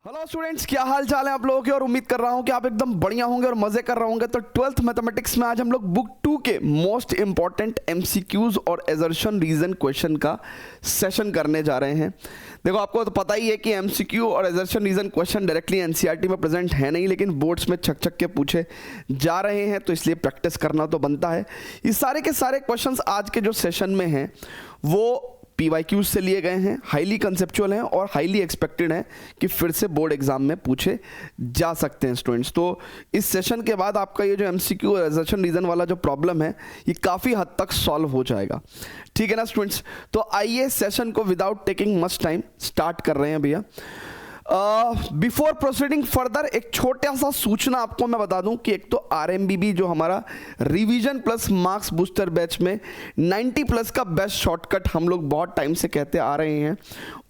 Hello students, क्या हाल चाल है आप लोगों के। और उम्मीद कर रहा हूं कि आप एकदम बढ़िया होंगे और मजे कर रहे होंगे। तो 12th मैथमेटिक्स में आज हम लोग बुक 2 के मोस्ट इंपॉर्टेंट एमसीक्यूज और एजर्शन रीजन क्वेश्चन का सेशन करने जा रहे हैं। देखो, आपको तो पता ही है कि एमसीक्यू और assertion reason question directly NCERT में प्रेजेंट है नहीं, लेकिन बोर्ड्स में छक छक के पूछे जा रहे हैं, तो इसलिए प्रैक्टिस करना तो बनता है। ये सारे के सारे क्वेश्चंस आज के जो सेशन में हैं वो पीवाईक्यूज से लिए गए हैं, हाईली कंसेप्चुअल हैं और हाईली एक्सपेक्टेड हैं कि फिर से बोर्ड एग्जाम में पूछे जा सकते हैं स्टूडेंट्स। तो इस सेशन के बाद आपका ये जो एमसीक्यू और एजर्शन रीजन वाला जो प्रॉब्लम है ये काफ़ी हद तक सॉल्व हो जाएगा। ठीक है ना स्टूडेंट्स। तो आइए सेशन को without taking much time start कर रहे हैं भैया। बिफोर प्रोसीडिंग फर्दर एक छोटा सा सूचना आपको मैं बता दूं कि एक तो आरएमबीबी जो हमारा revision plus marks booster batch में 90 प्लस का बेस्ट शॉर्टकट हम लोग बहुत टाइम से कहते आ रहे हैं,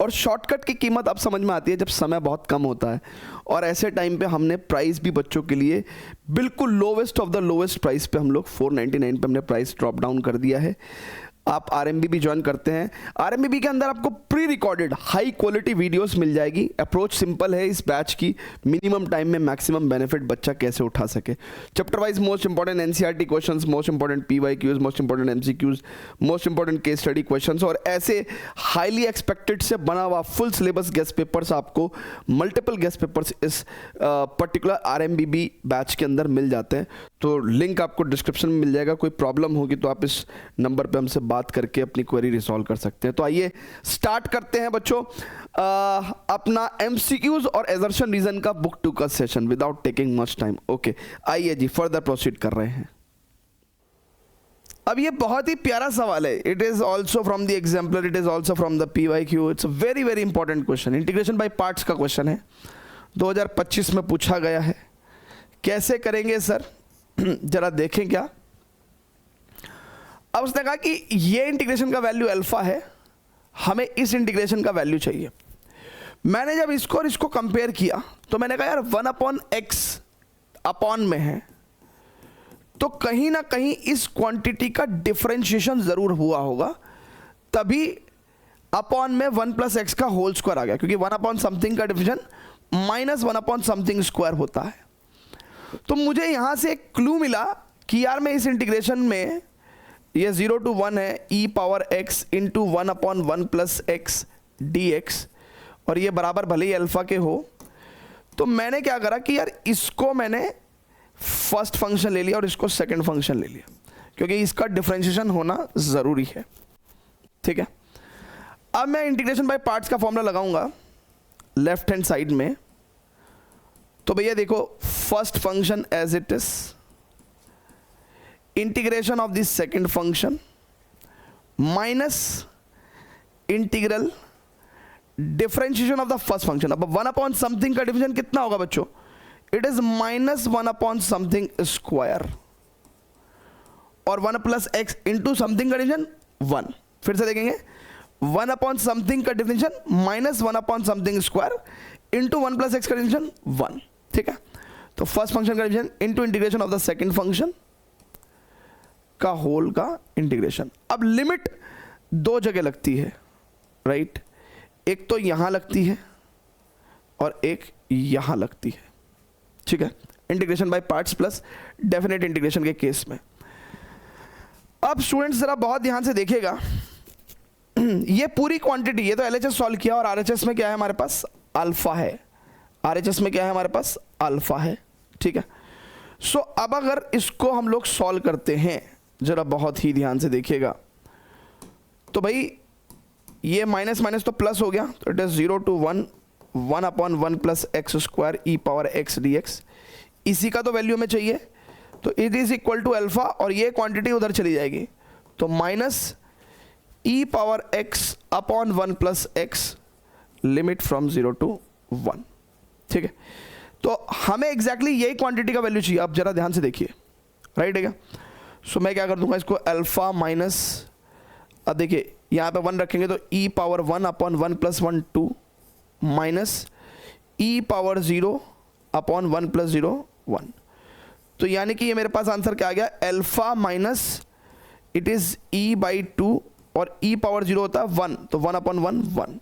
और शॉर्टकट की कीमत अब समझ में आती है जब समय बहुत कम होता है। और ऐसे टाइम पे हमने प्राइस भी बच्चों के लिए बिल्कुल lowest of the lowest price पे हम लोग 499 पे हमने प्राइस ड्रॉप डाउन कर दिया है। आप आरएमबीबी ज्वाइन करते हैं, आरएमबीबी के अंदर आपको pre recorded high quality videos मिल जाएगी। अप्रोच सिंपल है इस बैच की, मिनिमम टाइम में मैक्सिमम बेनिफिट बच्चा कैसे उठा सके। Chapter wise most important NCERT questions, most important PYQs, most important MCQs, most important case study questions, और ऐसे हाईली एक्सपेक्टेड से बना हुआ फुल सिलेबस गेस्ट पेपर्स आपको मल्टीपल गेस्ट पेपर्स इस पर्टिकुलर आरएमबीबी बैच के अंदर मिल जाते हैं। तो लिंक आपको डिस्क्रिप्शन में मिल जाएगा। कोई प्रॉब्लम होगी तो आप इस नंबर पे हमसे बात करके अपनी क्वेरी रिजॉल्व कर सकते हैं। तो आइए स्टार्ट करते हैं बच्चों अपना एमसीक्यूज और एजर्शन रीजन का बुक 2 का session without taking much time. Okay, आइए जी फर्दर प्रोसीड कर रहे हैं। अब ये बहुत ही प्यारा सवाल है। It is also from the exemplar, it is also from the PYQ. It's a very very important question. Integration by parts का क्वेश्चन है, 2025 में पूछा गया है। कैसे करेंगे सर, जरा देखें क्या। अब उसने कहा कि ये इंटीग्रेशन का वैल्यू अल्फा है, हमें इस इंटीग्रेशन का वैल्यू चाहिए। मैंने जब इसको और इसको कंपेयर किया तो मैंने कहा यार 1/x अपॉन में है, तो कहीं ना कहीं इस क्वांटिटी का डिफरेंशिएशन जरूर हुआ होगा, तभी अपॉन में 1+x का होल स्क्वायर आ गया, क्योंकि 1 समथिंग का डिविजन -1 समथिंग स्क्वायर होता है। तो मुझे यहां से एक क्लू मिला कि यार मैं इस इंटीग्रेशन में ये 0 to 1 है e⁻x इंटू 1/1+x dx, और ये बराबर भले ही अल्फा के हो। तो मैंने क्या करा कि यार इसको मैंने फर्स्ट फंक्शन ले लिया और इसको सेकंड फंक्शन ले लिया, क्योंकि इसका डिफरेंशिएशन होना ज़रूरी है। ठीक है, अब मैं इंटीग्रेशन बाय पार्ट्स का फॉर्मूला लगाऊंगा लेफ्ट हैंड साइड में। तो भैया देखो, first function as it is, integration of this second function minus integral differentiation of the first function. अब 1 समथिंग का डिवीजन कितना होगा बच्चों, इट इज -1 समथिंग स्क्वायर, और 1+x इंटू समथिंग का डिवीजन 1। फिर से देखेंगे, 1 समथिंग का differentiation -1 something square into 1+x का डिवीजन 1। ठीक है, तो फर्स्ट फंक्शन का division into integration of the second function का होल का इंटीग्रेशन। अब लिमिट दो जगह लगती है, राइट। एक तो यहां लगती है और एक यहां लगती है। ठीक है, integration by parts plus definite integration के केस में। अब स्टूडेंट्स जरा बहुत ध्यान से देखिएगा, ये पूरी क्वांटिटी, ये तो एलएचएस सॉल्व किया और आरएचएस में क्या है हमारे पास, अल्फा है। आरएचएस में क्या है हमारे पास, अल्फा है। ठीक है, सो अब अगर इसको हम लोग सॉल्व करते हैं, जरा बहुत ही ध्यान से देखिएगा, तो भाई ये माइनस माइनस तो प्लस हो गया, तो it is 0 to 1 1/1+x square e⁻x dx। इसी का तो वैल्यू हमें चाहिए, तो it is equal to alpha, और ये क्वांटिटी उधर चली जाएगी, तो minus e⁻x/1+x limit from 0 to 1। ठीक है, तो हमें एग्जैक्टली यही क्वांटिटी का वैल्यू चाहिए। अब जरा ध्यान से देखिए, राइट है क्या। सो मैं क्या कर दूंगा, इसको अल्फा माइनस, अब देखिए यहाँ पे 1 रखेंगे तो e⁻1/1+1 2 माइनस e⁻0/1+0 1। तो यानी कि ये मेरे पास आंसर क्या आ गया, alpha minus it is e/2, और e⁻0 होता है 1, तो 1/1 1।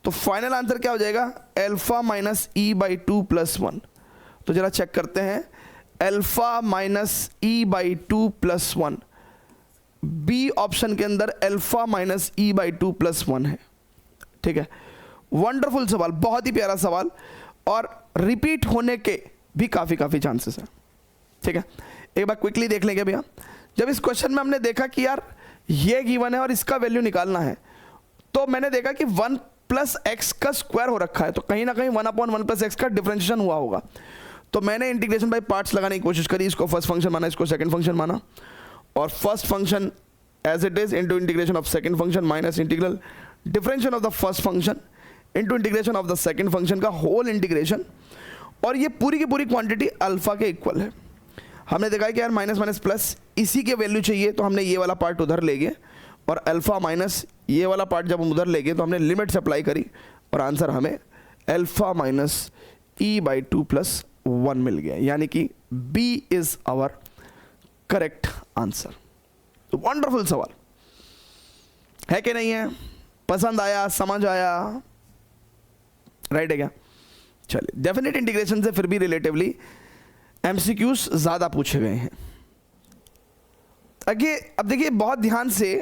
तो फाइनल आंसर क्या हो जाएगा, alpha minus e by 2 plus 1। तो जरा चेक करते हैं, alpha minus e by 2 plus 1, B option के अंदर alpha minus e by 2 plus 1 है। ठीक है, वंडरफुल सवाल, बहुत ही प्यारा सवाल, और रिपीट होने के भी काफ़ी चांसेस हैं। ठीक है, एक बार क्विकली देख लेंगे भैया। जब इस क्वेश्चन में हमने देखा कि यार ये गिवन है और इसका वैल्यू निकालना है, तो मैंने देखा कि 1 प्लस एक्स का स्क्वायर हो रखा है, तो कहीं ना कहीं 1/1 प्लस एक्स का डिफरेंशिएशन हुआ होगा। तो मैंने इंटीग्रेशन बाय पार्ट्स लगाने की कोशिश करी, इसको फर्स्ट फंक्शन माना, इसको सेकंड फंक्शन माना, और first function as it is into integration of second function minus integral differentiation of the first function into integration of the second function का होल इंटीग्रेशन, और ये पूरी की पूरी क्वांटिटी अल्फा के इक्वल है। हमने देखा है कि यार माइनस माइनस प्लस इसी के वैल्यू चाहिए, तो हमने ये वाला पार्ट उधर ले गए, और अल्फा माइनस ये वाला पार्ट जब हम उधर ले गए तो हमने लिमिट्स अप्लाई करी, और आंसर हमें alpha minus e by 2 plus 1 मिल गया, यानी कि B is our correct answer. तो वंडरफुल सवाल है कि नहीं है, पसंद आया, समझ आया, राइट है क्या? चलिए, डेफिनेट इंटीग्रेशन से फिर भी रिलेटिवली एमसीक्यूज ज्यादा पूछे गए हैं। आगे अब देखिए बहुत ध्यान से,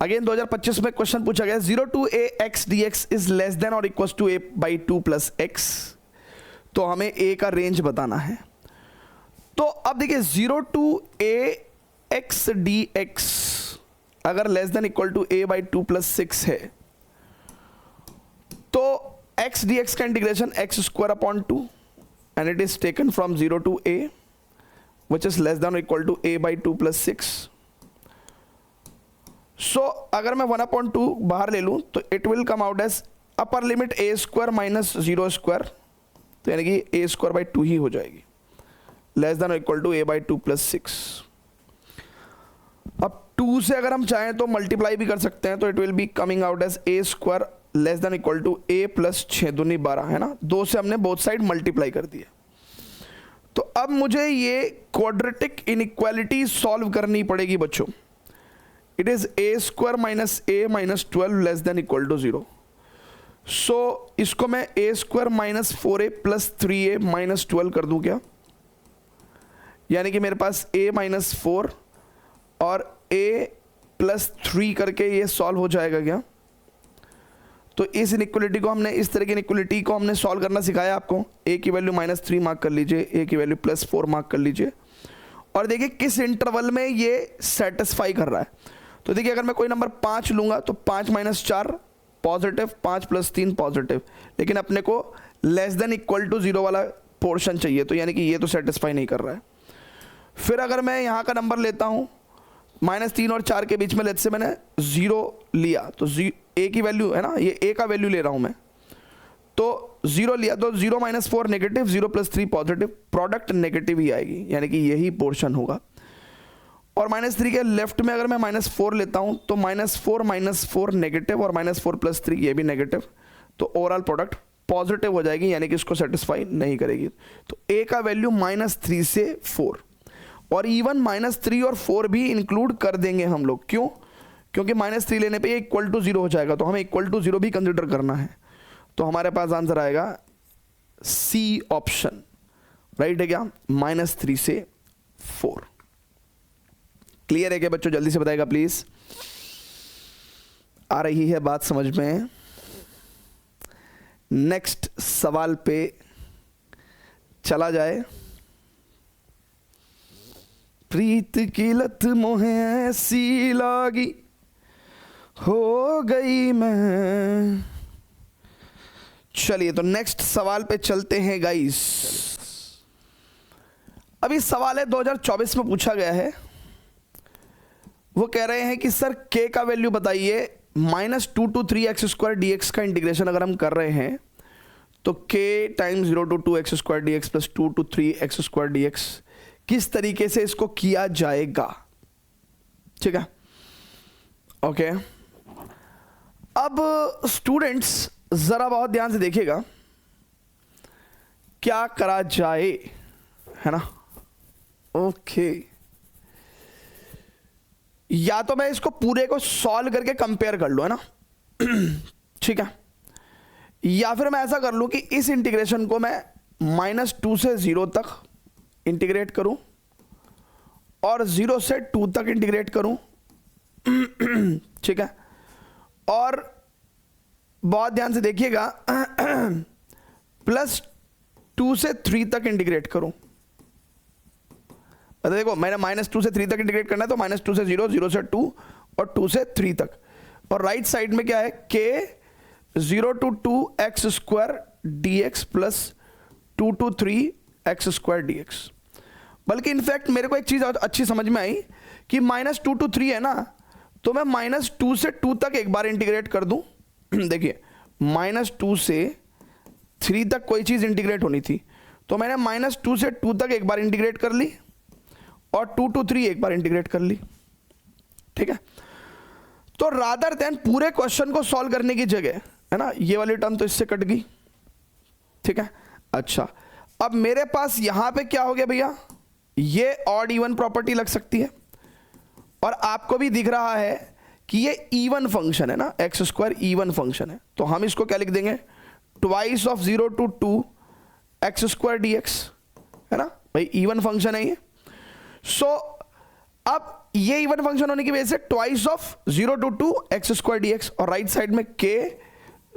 अगेन 2025 में क्वेश्चन पूछा गया 0 to a x dx is less than और equal to a by 2 plus x, तो हमें a का रेंज बताना है। तो अब देखिए 0 to a x dx अगर less than equal to a by 2 plus 6 है, तो x dx का integration x square upon 2 and it is taken from 0 to a which is less than or equal to a by 2 plus 6. So अगर मैं 1/2 बाहर ले लूँ तो it will come out as upper limit a square minus 0 square, तो यानी कि a square by 2 ही हो जाएगी, लेस देन और equal to a by 2 plus 6। अब 2 से अगर हम चाहें तो मल्टीप्लाई भी कर सकते हैं, तो it will be coming out as a square less than equal to a plus 6 दूनी 12 है ना, 2 से हमने बोथ साइड मल्टीप्लाई कर दिया। तो अब मुझे ये क्वाड्रेटिक इनइक्वालिटी सॉल्व करनी पड़ेगी बच्चों। It is a square minus a minus 12 less than equal to 0। So इसको मैं a square minus 4a plus 3a minus 12 कर दूं क्या, यानी कि मेरे पास a माइनस 4 और a प्लस 3 करके ये सॉल्व हो जाएगा क्या? तो इस इनइक्वालिटी को हमने, इस तरह की इनइक्वालिटी को हमने सॉल्व करना सिखाया आपको। a की वैल्यू -3 मार्क कर लीजिए, a की वैल्यू +4 मार्क कर लीजिए, और देखिए किस इंटरवल में ये सेटिस्फाई कर रहा है। तो देखिए अगर मैं कोई नंबर 5 लूँगा तो 5 - 4 पॉजिटिव, 5 + 3 पॉजिटिव, लेकिन अपने को लेस देन इक्वल टू 0 वाला पोर्शन चाहिए, तो यानी कि ये तो सेटिस्फाई नहीं कर रहा है। फिर अगर मैं यहाँ का नंबर लेता हूँ -3 और 4 के बीच में, लेट से मैंने 0 लिया, तो a की वैल्यू है ना, ये a का वैल्यू ले रहा हूँ मैं, तो 0 लिया, तो 0 - 4 नेगेटिव, 0 + 3 पॉजिटिव, प्रोडक्ट नेगेटिव ही आएगी, यानी कि यही पोर्शन होगा। और -3 के लेफ्ट में अगर मैं -4 लेता हूँ तो -4 - 4 नेगेटिव, और -4 + 3 ये भी नेगेटिव, तो ओवरऑल प्रोडक्ट पॉजिटिव हो जाएगी, यानी कि इसको सेटिस्फाई नहीं करेगी। तो a का वैल्यू -3 से 4, और इवन -3 और 4 भी इंक्लूड कर देंगे हम लोग। क्यों? क्योंकि -3 लेने पे ये इक्वल टू 0 हो जाएगा, तो हमें इक्वल टू 0 भी कंसिडर करना है। तो हमारे पास आंसर आएगा सी ऑप्शन, राइट है क्या, -3 से 4। क्लियर है क्या बच्चों? जल्दी से बताएगा प्लीज, आ रही है बात समझ में? नेक्स्ट सवाल पे चला जाए। प्रीत की लत मोहे ऐसी लागी, हो गई मैं। चलिए तो नेक्स्ट सवाल पे चलते हैं गाइस। अभी सवाल है 2024 में पूछा गया है। वो कह रहे हैं कि सर k का वैल्यू बताइए, -2 to 3x² dx का इंटीग्रेशन अगर हम कर रहे हैं तो k times 0 to 2x² dx plus 2 to 3x² dx किस तरीके से इसको किया जाएगा। ठीक है, ओके। अब स्टूडेंट्स जरा बहुत ध्यान से देखिएगा क्या करा जाए, है ना। ओके, या तो मैं इसको पूरे को सॉल्व करके कंपेयर कर लूं, है ना। ठीक है, या फिर मैं ऐसा कर लूं कि इस इंटीग्रेशन को मैं -2 से 0 तक इंटीग्रेट करूं और 0 से 2 तक इंटीग्रेट करूं। ठीक है, और बहुत ध्यान से देखिएगा, +2 से 3 तक इंटीग्रेट करूं। मतलब देखो मैंने -2 से 3 तक इंटीग्रेट करना है, तो -2 से 0, 0 से 2 और 2 से 3 तक। और राइट साइड में क्या है, k 0 to 2 x square dx plus 2 to 3 x square dx। बल्कि इनफैक्ट मेरे को एक चीज अच्छी समझ में आई कि -2 to 3 है ना, तो मैं -2 से 2 तक एक बार इंटीग्रेट कर दूं। देखिए -2 से 3 तक कोई चीज इंटीग्रेट होनी थी, तो मैंने -2 से 2 तक एक बार इंटीग्रेट कर ली और 2 to 3 एक बार इंटीग्रेट कर ली। ठीक है, तो रादर देन पूरे क्वेश्चन को सॉल्व करने की जगह, है ना, ये वाली टर्म तो इससे कट गई। ठीक है, अच्छा अब मेरे पास यहां पे क्या हो गया भैया, ये ऑड इवन प्रॉपर्टी लग सकती है, और आपको भी दिख रहा है कि ये इवन फंक्शन है ना, एक्स स्क्वायर इवन फंक्शन है, तो हम इसको क्या लिख देंगे, twice of 0 to 2 x square dx, है ना भाई, इवन फंक्शन है ये। सो अब ये इवन फंक्शन होने की वजह से twice of 0 to 2 x square dx, और राइट साइड में k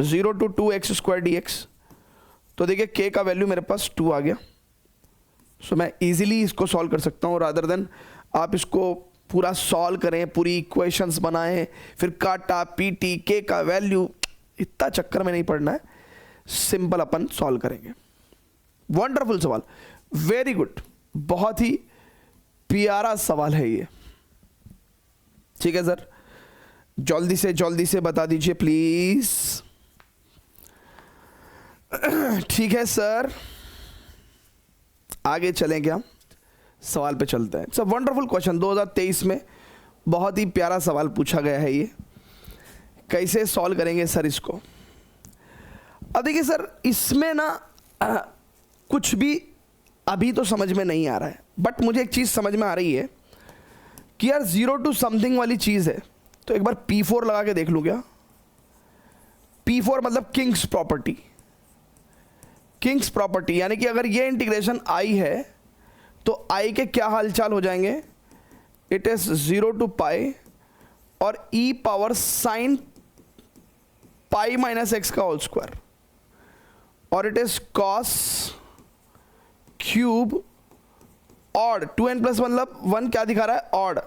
0 to 2 x square dx। तो देखिए k का वैल्यू मेरे पास 2 आ गया। सो मैं इजीली इसको सॉल्व कर सकता हूँ, रादर देन आप इसको पूरा सॉल्व करें, पूरी इक्वेशंस बनाएं, फिर काटा पीटी, k का वैल्यू, इतना चक्कर में नहीं पड़ना है, सिंपल अपन सॉल्व करेंगे। वंडरफुल सवाल, वेरी गुड, बहुत ही प्यारा सवाल है ये। ठीक है सर, जल्दी से बता दीजिए प्लीज। ठीक है सर, आगे चलें क्या, सवाल पे चलते हैं। सर वंडरफुल क्वेश्चन, 2023 में बहुत ही प्यारा सवाल पूछा गया है ये, कैसे सॉल्व करेंगे सर इसको। अब देखिए सर, इसमें ना कुछ भी अभी तो समझ में नहीं आ रहा है, बट मुझे एक चीज़ समझ में आ रही है कि यार 0 to समथिंग वाली चीज़ है, तो एक बार P4 लगा के देख लूँ क्या। P4 मतलब किंग्स प्रॉपर्टी, किंग्स प्रॉपर्टी यानी कि अगर ये इंटीग्रेशन I है तो I के क्या हालचाल हो जाएंगे, इट इज 0 to पाई और e power sine pi minus x का होल स्क्वायर, और it is cos cube odd 2n + 1 मतलब 1 क्या दिखा रहा है, ऑड,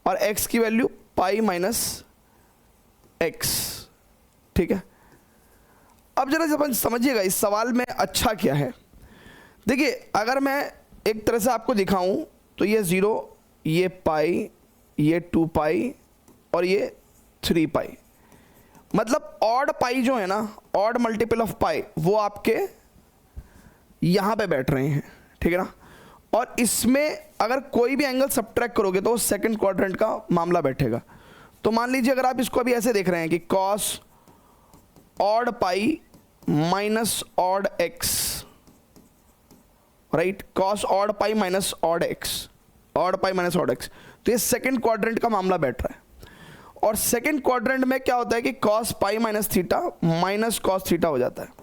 और x की वैल्यू पाई माइनस एक्स। ठीक है, अब जरा अपन समझिएगा इस सवाल में अच्छा क्या है। देखिए अगर मैं एक तरह से आपको दिखाऊं तो ये 0, ये पाई, ये 2 पाई और ये 3 पाई, मतलब ऑड पाई जो है ना, ऑड मल्टीपल ऑफ पाई, वो आपके यहां पे बैठ रहे हैं। ठीक है ना, और इसमें अगर कोई भी एंगल सब्ट्रैक्ट करोगे तो सेकंड क्वाड्रेंट का मामला बैठेगा। तो मान लीजिए अगर आप इसको अभी ऐसे देख रहे हैं कि cos odd pi minus odd x, right, cos odd pi minus odd x, odd pi minus odd x, तो ये सेकंड क्वाड्रेंट का मामला बैठ रहा है। और सेकंड क्वाड्रेंट में क्या होता है कि cos pi minus theta minus cos theta हो जाता है।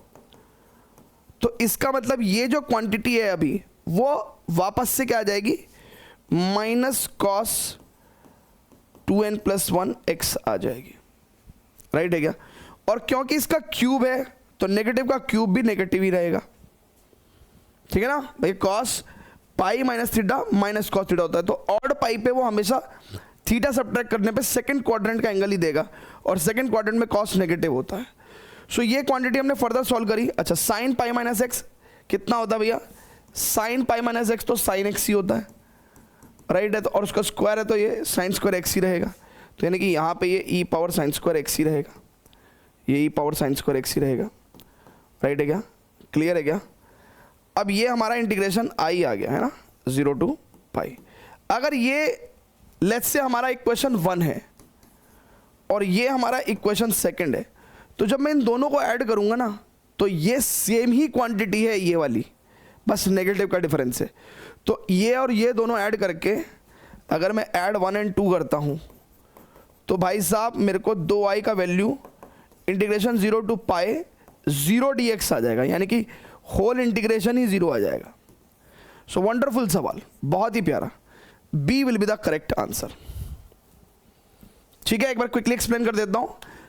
तो इसका मतलब ये जो क्वांटिटी है अभी वो वापस से क्या आ जाएगी, माइनस कॉस 2n + 1 x आ जाएगी, राइट है क्या। और क्योंकि इसका क्यूब है तो नेगेटिव का क्यूब भी नेगेटिव ही रहेगा। ठीक है ना भाई, cos pi minus theta minus cos theta होता है, तो ऑड पाई पे वो हमेशा थीटा सब्ट्रैक्ट करने पे सेकंड क्वाड्रेंट का एंगल ही देगा, और सेकंड क्वाड्रेंट में कॉस नेगेटिव होता है। सो ये क्वांटिटी हमने फर्दर सॉल्व करी। अच्छा, साइन पाई माइनस एक्स कितना होता है भैया, साइन पाई माइनस एक्स तो साइन एक्स ही होता है, राइट है, तो और उसका स्क्वायर है तो ये साइन स्क्वायर एक्स ही रहेगा। तो यानी कि यहाँ पे ये ई पावर साइन स्क्वायर एक्स ही रहेगा, ये ई पावर साइन स्क्वायर एक्स ही रहेगा, राइट है क्या, क्लियर है क्या। अब ये हमारा इंटीग्रेशन आई आ गया है ना, 0 to पाई। अगर ये लेट्स से हमारा इक्वेशन 1 है और ये हमारा इक्वेशन 2 है, तो जब मैं इन दोनों को ऐड करूंगा ना तो ये सेम ही क्वांटिटी है ये वाली, बस नेगेटिव का डिफरेंस है। तो ये और ये दोनों ऐड करके अगर मैं ऐड 1 और 2 करता हूं तो भाई साहब मेरे को 2i का value integration 0 to pi 0 dx आ जाएगा, यानी कि होल इंटीग्रेशन ही 0 आ जाएगा। सो वंडरफुल सवाल, बहुत ही प्यारा। B will be the correct answer. ठीक है, एक बार क्विकली एक्सप्लेन कर देता हूं।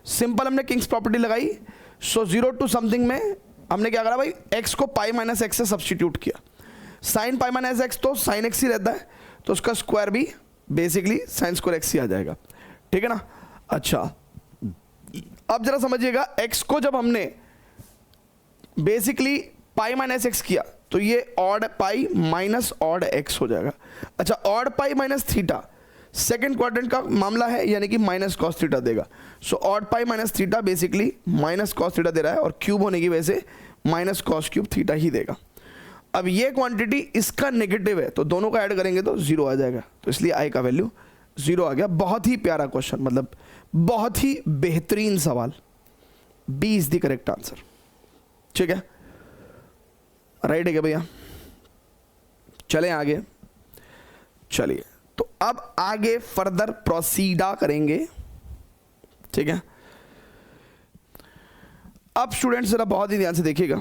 सिंपल हमने किंग्स प्रॉपर्टी लगाई। सो 0 टू समथिंग में हमने क्या करा भाई, x को पाई माइनस एक्स से सब्सटीट्यूट किया। साइन पाई माइनस एक्स तो साइन एक्स ही रहता है, तो उसका स्क्वायर भी बेसिकली साइन स्क्वायर एक्स ही आ जाएगा। ठीक है ना। अच्छा, अब जरा समझिएगा, x को जब हमने बेसिकली पाई माइनस एक्स किया तो ये odd pi minus odd x हो जाएगा। अच्छा, odd pi minus theta second quadrant का मामला है, यानी कि माइनस कॉस थीटा देगा। So odd pi minus theta basically minus cos theta दे रहा है, और क्यूब होने की वजह से माइनस कॉस क्यूब थीटा ही देगा। अब ये क्वांटिटी इसका नेगेटिव है, तो दोनों का ऐड करेंगे तो 0 आ जाएगा, तो इसलिए आई का वैल्यू 0 आ गया। बहुत ही प्यारा क्वेश्चन, मतलब बहुत ही बेहतरीन सवाल। B is the correct answer. ठीक है, राइट है क्या भैया? चलें आगे। चलिए, तो अब आगे फर्दर प्रोसीडा करेंगे। ठीक है, अब स्टूडेंट्स जरा बहुत ही ध्यान से देखिएगा।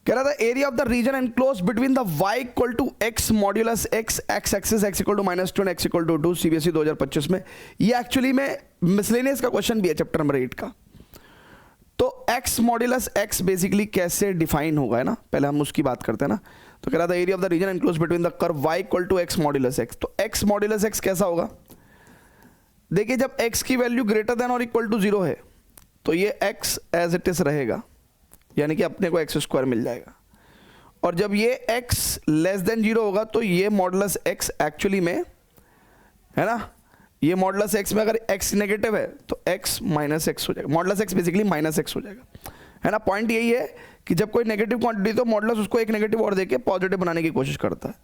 कह रहा था area of the region enclose between the y equal to x modulus x x axis x equal to -2 and x equal to 2 CBSE 2025 में। ये एक्चुअली में मिसलेनियस का क्वेश्चन भी है चैप्टर नंबर 8 का। तो x मॉड्यूलस x बेसिकली कैसे define होगा, है ना, पहले हम उसकी बात करते हैं ना। तो कह रहा था area of the region enclose between the curve y equal to x modulus x। तो x मॉड्यूलस x कैसा होगा? देखिए, जब x की वैल्यू ग्रेटर देन और इक्वल टू 0 है तो ये x एज इट इज रहेगा, यानी कि अपने को एक्स स्क्वायर मिल जाएगा। और जब ये x लेस देन 0 होगा तो ये मॉडुलस x एक्चुअली में, है ना, ये मॉडुलस x में अगर x नेगेटिव है तो x माइनस एक्स हो जाएगा। Modulus x basically minus x हो जाएगा, है ना। पॉइंट यही है कि जब कोई नेगेटिव क्वांटिटी तो मॉडुलस उसको एक नेगेटिव और देके पॉजिटिव बनाने की कोशिश करता है।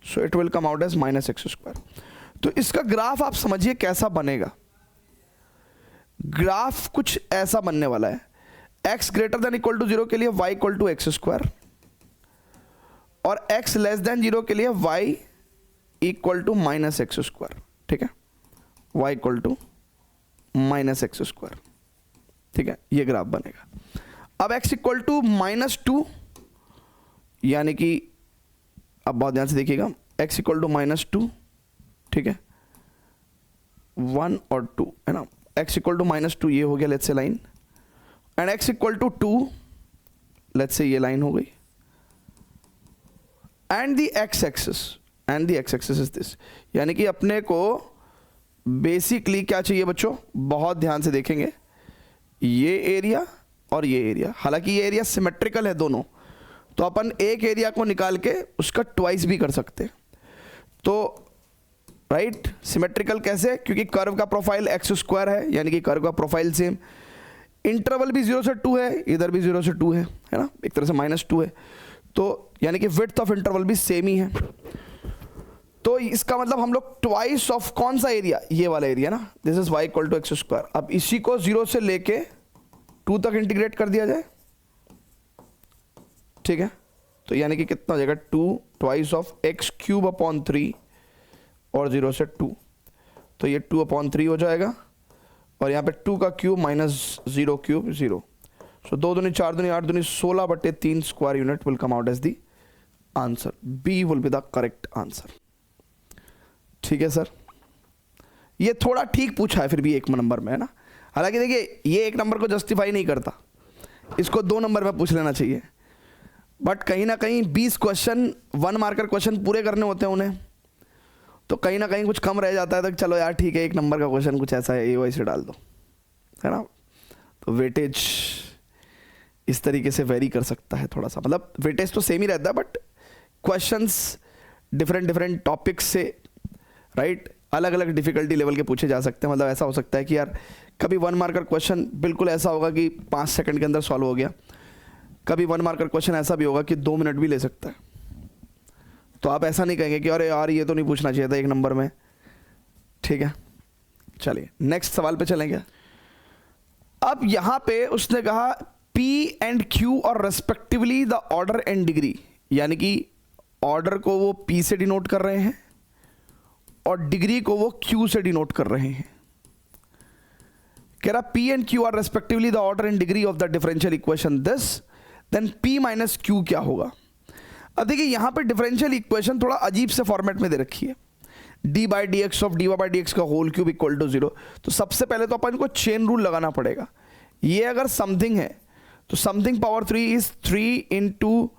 So it will come out as minus x square. तो इसका ग्राफ आप समझिए कैसा बनेगा। ग्राफ कुछ ऐसा बनने वाला है, x greater than equal to 0 के लिए y equal to x square, और x लेस देन 0 के लिए y equal to minus x square. ठीक है, y equal to minus x square. ठीक है, ये ग्राफ बनेगा। अब x इक्वल टू -2, यानी कि अब बहुत ध्यान से देखिएगा, x इक्वल टू -2, ठीक है, 1 और 2, है ना। x इक्वल टू -2 ये हो गया, let's say line, and x equal to 2, let's say ये लाइन हो गई, and the x axis is this. यानी कि अपने को बेसिकली क्या चाहिए बच्चों, बहुत ध्यान से देखेंगे, ये एरिया और ये एरिया। हालांकि ये एरिया सिमेट्रिकल है दोनों, तो अपन एक एरिया को निकाल के उसका ट्वाइस भी कर सकते हैं। तो राइट, सिमेट्रिकल कैसे? क्योंकि कर्व का प्रोफाइल एक्स स्क्वायर है, यानी कि कर्व का प्रोफाइल सेम, इंटरवल भी 0 से 2 है, इधर भी 0 से 2 है ना, एक तरह से -2 है, तो यानी कि विड्थ ऑफ इंटरवल भी सेम ही है। तो इसका मतलब हम लोग ट्वाइस ऑफ कौन सा एरिया, ये वाला एरिया ना, this is y equal to x square. अब इसी को 0 से लेके 2 तक इंटीग्रेट कर दिया जाए, ठीक है, तो यानी कि कितना हो जाएगा, 2 ट्वाइस ऑफ x³ अपॉन 3 और 0 से 2, तो ये 2 अपॉन 3 हो जाएगा, और यहाँ पे 2 का क्यूब माइनस 0 क्यूब 0। सो 2 दूनी 4 दूनी 8 दूनी 16/3 square unit will come out as the answer. B will be the correct answer. ठीक है सर, ये थोड़ा ठीक पूछा है फिर भी 1 नंबर में, है ना। हालांकि देखिए ये 1 नंबर को जस्टिफाई नहीं करता, इसको 2 नंबर में पूछ लेना चाहिए, बट कहीं ना कहीं 20 क्वेश्चन 1 मार्कर क्वेश्चन पूरे करने होते हैं उन्हें, तो कहीं ना कहीं कुछ कम रह जाता है, तो चलो यार ठीक है 1 नंबर का क्वेश्चन कुछ ऐसा है, ये वैसे डाल दो, है ना। तो वेटेज इस तरीके से वेरी कर सकता है थोड़ा सा, मतलब वेटेज तो सेम ही रहता है, बट क्वेश्चंस डिफरेंट टॉपिक्स से, राइट, अलग अलग डिफिकल्टी लेवल के पूछे जा सकते हैं। मतलब ऐसा हो सकता है कि यार कभी 1 मार्कर क्वेश्चन बिल्कुल ऐसा होगा कि 5 सेकंड के अंदर सॉल्व हो गया, कभी 1 मार्कर क्वेश्चन ऐसा भी होगा कि 2 मिनट भी ले सकता है। तो आप ऐसा नहीं कहेंगे कि अरे यार ये तो नहीं पूछना चाहिए था 1 नंबर में। ठीक है, चलिए नेक्स्ट सवाल पे चलेंगे। अब यहां पे उसने कहा P एंड Q और respectively the order and degree, यानी कि ऑर्डर को वो P से डिनोट कर रहे हैं और डिग्री को वो Q से डिनोट कर रहे हैं। कह रहा P and Q are respectively the order and degree of the differential equation this, then P minus Q क्या होगा। अब देखिए यहां पे डिफरेंशियल इक्वेशन थोड़ा अजीब से फॉर्मेट में दे रखी है, d by d x of d y by d x का होल क्यूब इक्वल टू 0। तो सबसे पहले तो अपन को चेन रूल लगाना पड़ेगा। ये अगर समथिंग है तो something power 3 is 3 into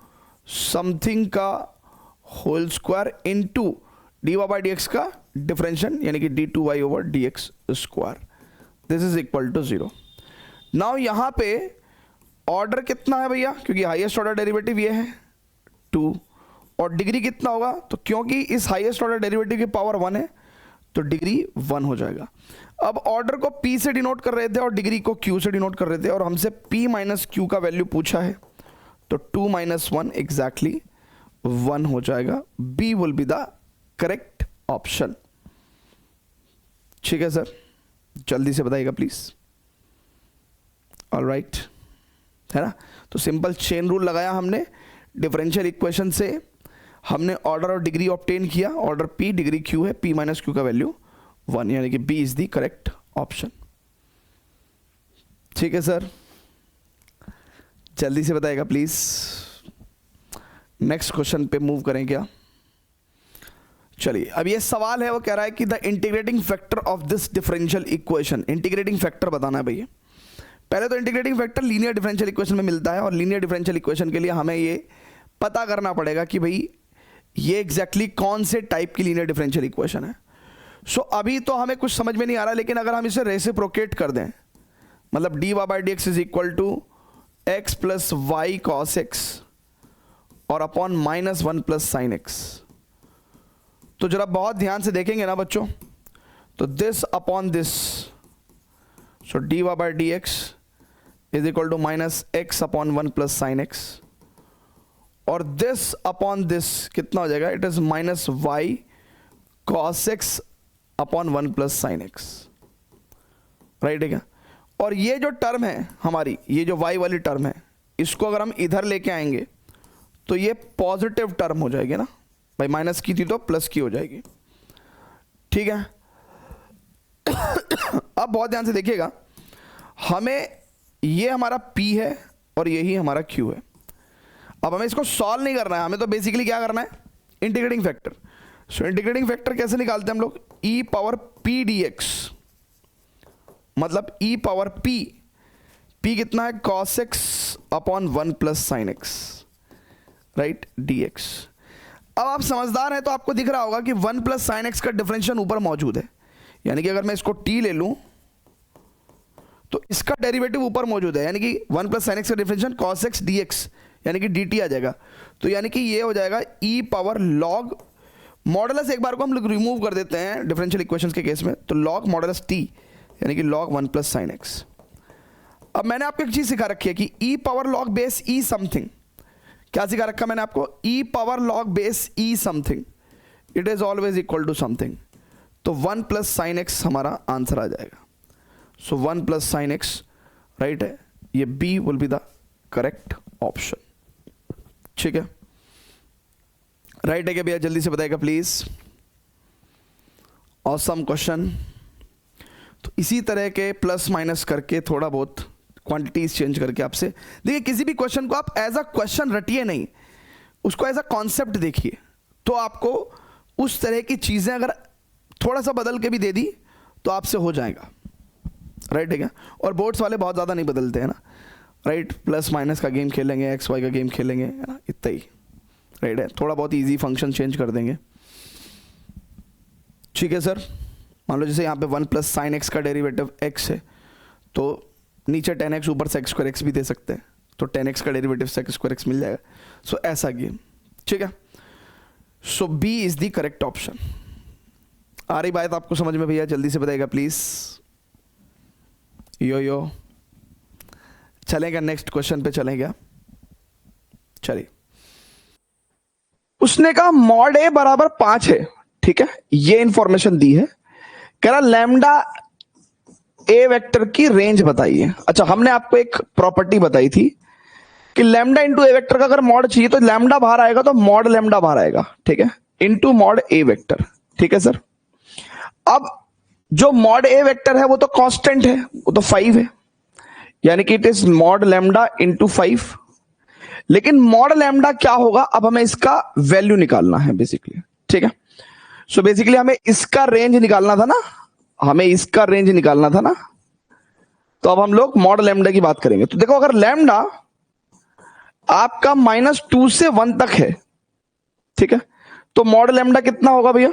something का whole square into d y by d x का डिफरेंशियल यानी कि d two y over d x square, this is equal to 0। Now यहां पे ऑर्डर कितना है भैया, क्योंकि हाईएस्ट ऑर्डर डेरिवेटिव ये है 2, और डिग्री कितना होगा, तो क्योंकि इस हाईएस्ट ऑर्डर डेरिवेटिव की पावर 1 है तो डिग्री 1 हो जाएगा। अब ऑर्डर को P से डिनोट कर रहे थे और डिग्री को Q से डिनोट कर रहे थे, और हमसे P माइनस Q का वैल्यू पूछा है, तो 2 माइनस 1 एग्जैक्टली 1 हो जाएगा। B will be the correct option. ठीक है सर, जल्दी से बताइएगा प्लीज। ऑलराइट, है ना। तो सिंपल चेन रूल लगाया हमने, डिफरेंशियल इक्वेशन से हमने ऑर्डर और डिग्री ऑब्टेन किया, ऑर्डर P डिग्री Q है, P माइनस Q का वैल्यू 1, यानी कि B is the correct option. ठीक है सर, जल्दी से बताइएगा प्लीज। नेक्स्ट क्वेश्चन पे मूव करें क्या। चलिए, अब ये सवाल है, वो कह रहा है कि the integrating factor of this differential equation, integrating factor बताना है भैया। पहले तो integrating factor linear differential equation में मिलता है, और लीनियर डिफरेंशियल इक्वेशन के लिए हमें ये पता करना पड़ेगा कि भाई ये एग्जैक्टली कौन से टाइप की लीनियर डिफरेंशियल इक्वेशन है। सो अभी तो हमें कुछ समझ में नहीं आ रहा, लेकिन अगर हम इसे रेसिप्रोकेट कर दें, मतलब d y by d x is equal to x plus y cos x और upon minus 1 plus sine x, तो जरा बहुत ध्यान से देखेंगे ना बच्चों, तो this upon this, so d y by d x is equal to minus x upon 1 plus sine x, और दिस अपॉन दिस कितना हो जाएगा, it is minus y cos x upon 1 plus sine x, right है क्या। और ये जो term है हमारी, ये जो y वाली टर्म है, इसको अगर हम इधर लेके आएंगे तो ये पॉजिटिव टर्म हो जाएगी ना भाई, माइनस की थी तो प्लस की हो जाएगी। ठीक है, अब बहुत ध्यान से देखिएगा, हमें ये हमारा P है और यही हमारा Q है। अब हमें इसको सॉल्व नहीं करना है, हमें तो बेसिकली क्या करना है, integrating factor. So integrating factor कैसे निकालते हैं हम लोग, e पावर p dx, मतलब e पावर p कितना है, cos x upon 1 plus sine x, right, dx। अब आप समझदार हैं तो आपको दिख रहा होगा कि 1 प्लस साइन एक्स का डिफरेंशियल ऊपर मौजूद है, यानी कि अगर मैं इसको t ले लूं तो इसका डेरिवेटिव ऊपर मौजूद है, यानी कि 1 प्लस साइन एक्स का डिफरेंशियल cos x dx यानी कि dt आ जाएगा। तो यानी कि ये हो जाएगा e पावर लॉग मॉडुलस, एक बार को हम लोग रिमूव कर देते हैं डिफरेंशियल इक्वेशंस के केस में, तो log मॉडुलस t यानी कि log 1 प्लस साइन एक्स। अब मैंने आपको एक चीज सिखा रखी है कि e power log base e something, क्या सिखा रखा मैंने आपको, e power log base e something it is always equal to something, तो 1 प्लस साइन एक्स हमारा आंसर आ जाएगा। So 1 plus sine x right है, ये B will be the correct option. ठीक है, राइट है क्या भैया, जल्दी से बताइएगा प्लीज। Awesome question. तो इसी तरह के प्लस माइनस करके थोड़ा बहुत क्वांटिटीज चेंज करके आपसे देखिए, किसी भी क्वेश्चन को आप एज अ क्वेश्चन रटिए नहीं, उसको एज अ कॉन्सेप्ट देखिए, तो आपको उस तरह की चीजें अगर थोड़ा सा बदल के भी दे दी तो आपसे हो जाएगा, राइट है क्या। और बोर्ड्स वाले बहुत ज़्यादा नहीं बदलते हैं ना, राइट, प्लस माइनस का गेम खेलेंगे, एक्स वाई का गेम खेलेंगे, है ना, इतना ही, राइट है, थोड़ा बहुत इजी फंक्शन चेंज कर देंगे। ठीक है सर, मान लो जैसे यहाँ पे 1 प्लस साइन एक्स का डेरिवेटिव x है, तो नीचे 10x ऊपर सेक स्क्वायर एक्स भी दे सकते हैं, तो 10x का डेरिवेटिव सेक स्क्वायर एक्स मिल जाएगा। सो ऐसा गेम, ठीक है। So B is the correct option. आ रही बात आपको समझ में भैया, जल्दी से बताइएगा प्लीज। यो चलेगा, नेक्स्ट क्वेश्चन पे चलेगा। चलिए, उसने कहा मॉड ए बराबर 5 है, ठीक है, ये इंफॉर्मेशन दी है, कह रहा लैम्डा ए वेक्टर की रेंज बताइए। अच्छा, हमने आपको एक प्रॉपर्टी बताई थी कि लैम्डा इंटू ए वेक्टर का अगर मॉड चाहिए तो लैम्डा बाहर आएगा, तो मॉड लैम्डा बाहर आएगा, ठीक है, इंटू मॉड ए वेक्टर, ठीक है सर। अब जो मॉड ए वेक्टर है वो तो कांस्टेंट है, वो तो 5 है, यानी कि it is mod lambda into 5। लेकिन मॉड लैम्डा क्या होगा, अब हमें इसका वैल्यू निकालना है बेसिकली, ठीक है। सो बेसिकली हमें इसका रेंज निकालना था ना, हमें इसका रेंज निकालना था ना, तो अब हम लोग मॉड लैम्डा की बात करेंगे। तो देखो, अगर लैम्डा आपका -2 से 1 तक है, ठीक है, तो मॉड लैम्डा कितना होगा भैया?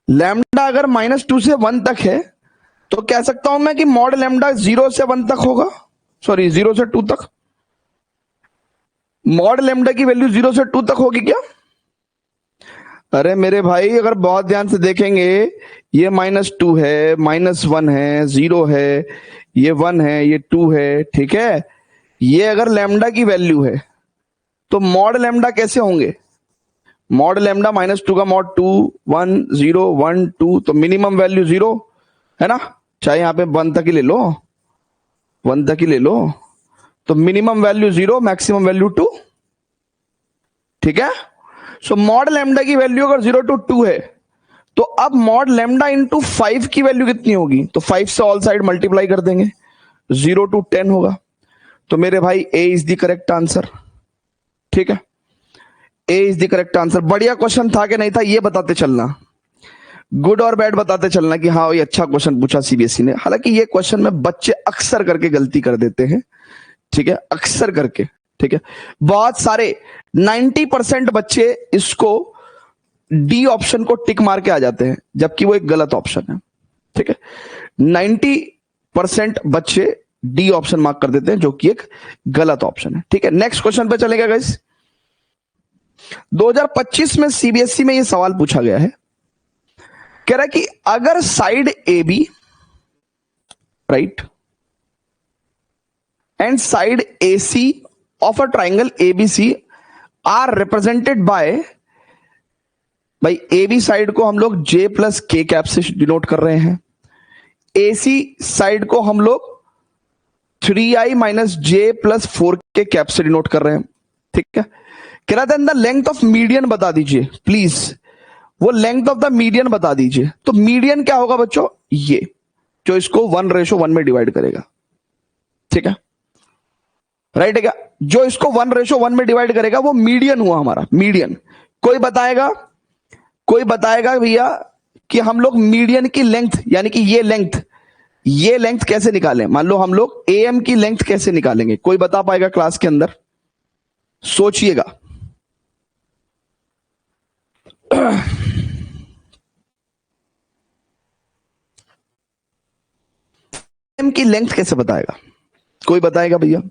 लैम्डा अगर -2 से 1 तक है तो कह सकता हूं मैं कि मॉड लैम्डा 0 से 1 तक होगा, सॉरी 0 से 2 तक। मॉड लैम्डा की वैल्यू 0 से 2 तक होगी क्या? अरे मेरे भाई, अगर बहुत ध्यान से देखेंगे, ये -2 है, -1 है, 0 है, ये 1 है, ये 2 है, ठीक है। ये अगर लैम्डा की वैल्यू है तो मॉड लैम्डा कैसे होंगे? मॉड लैम्डा -2 का मॉड 2, 1, 0, 1, 2, तो मिनिमम वैल्यू 0 है ना, चाहे यहां पे 1 तक ही ले लो, 1 तक ही ले लो, तो मिनिमम वैल्यू 0, मैक्सिमम वैल्यू 2, ठीक है। सो मॉड लैम्डा की वैल्यू अगर 0 to 2 है, तो अब मॉड लैम्डा इंटू 5 की वैल्यू कितनी होगी? तो 5 से ऑल साइड मल्टीप्लाई कर देंगे, 0 to 10 होगा। तो मेरे भाई ए इज द करेक्ट आंसर, ठीक है, ए इज द करेक्ट आंसर। बढ़िया क्वेश्चन था कि नहीं था, ये बताते चलना, गुड और बैड बताते चलना कि हाँ ये अच्छा क्वेश्चन पूछा सीबीएसई ने। हालांकि ये क्वेश्चन में बच्चे अक्सर करके गलती कर देते हैं, ठीक है, अक्सर करके, ठीक है। बहुत सारे 90% बच्चे इसको डी ऑप्शन को टिक मार के आ जाते हैं, जबकि वो एक गलत ऑप्शन है, ठीक है। 90% बच्चे डी ऑप्शन मार्क कर देते हैं, जो कि एक गलत ऑप्शन है, ठीक है। नेक्स्ट क्वेश्चन पे चलेगा गाइस। 2025 में सीबीएसई में यह सवाल पूछा गया है, कह रहा है कि अगर side A B, right, and side A C of a triangle ABC are represented by A B side को हम लोग जे प्लस के कैप से डिनोट कर रहे हैं, ए सी साइड को हम लोग 3i माइनस जे प्लस 4 के कैप से डिनोट कर रहे हैं, ठीक है। कह रहा था द लेंथ ऑफ मीडियन बता दीजिए प्लीज, वो लेंथ ऑफ द मीडियन बता दीजिए। तो मीडियन क्या होगा बच्चों? ये जो इसको 1:1 में डिवाइड करेगा, ठीक है, राइट है क्या? जो इसको 1:1 में डिवाइड करेगा वो मीडियन हुआ हमारा, मीडियन। कोई बताएगा, कोई बताएगा भैया कि हम लोग मीडियन की लेंथ, यानी कि ये लेंथ कैसे निकालें? मान लो हम लोग एएम की लेंथ कैसे निकालेंगे? कोई बता पाएगा क्लास के अंदर? सोचिएगा। एम की लेंथ कैसे बताएगा? कोई बताएगा भैया?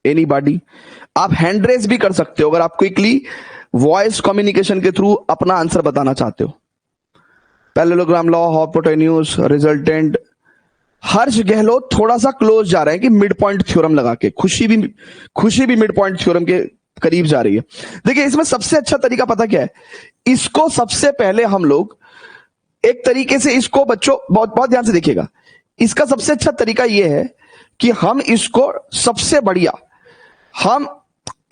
एनीबॉडी? आप हैंड रेस भी कर सकते हो अगर आप क्विकली वॉइस कम्युनिकेशन के थ्रू अपना आंसर बताना चाहते हो। Parallelogram law, hypotenuse, resultant. Harsh Gehlot थोड़ा सा क्लोज जा रहे हैं कि मिड पॉइंट थ्योरम लगा के, खुशी भी मिड पॉइंट थ्योरम के करीब जा रही है। देखिए इसमें सबसे अच्छा तरीका पता क्या है? इसको सबसे पहले हम लोग एक तरीके से इसको, बच्चों बहुत बहुत ध्यान से देखिएगा, इसका सबसे अच्छा तरीका यह है कि हम इसको सबसे बढ़िया हम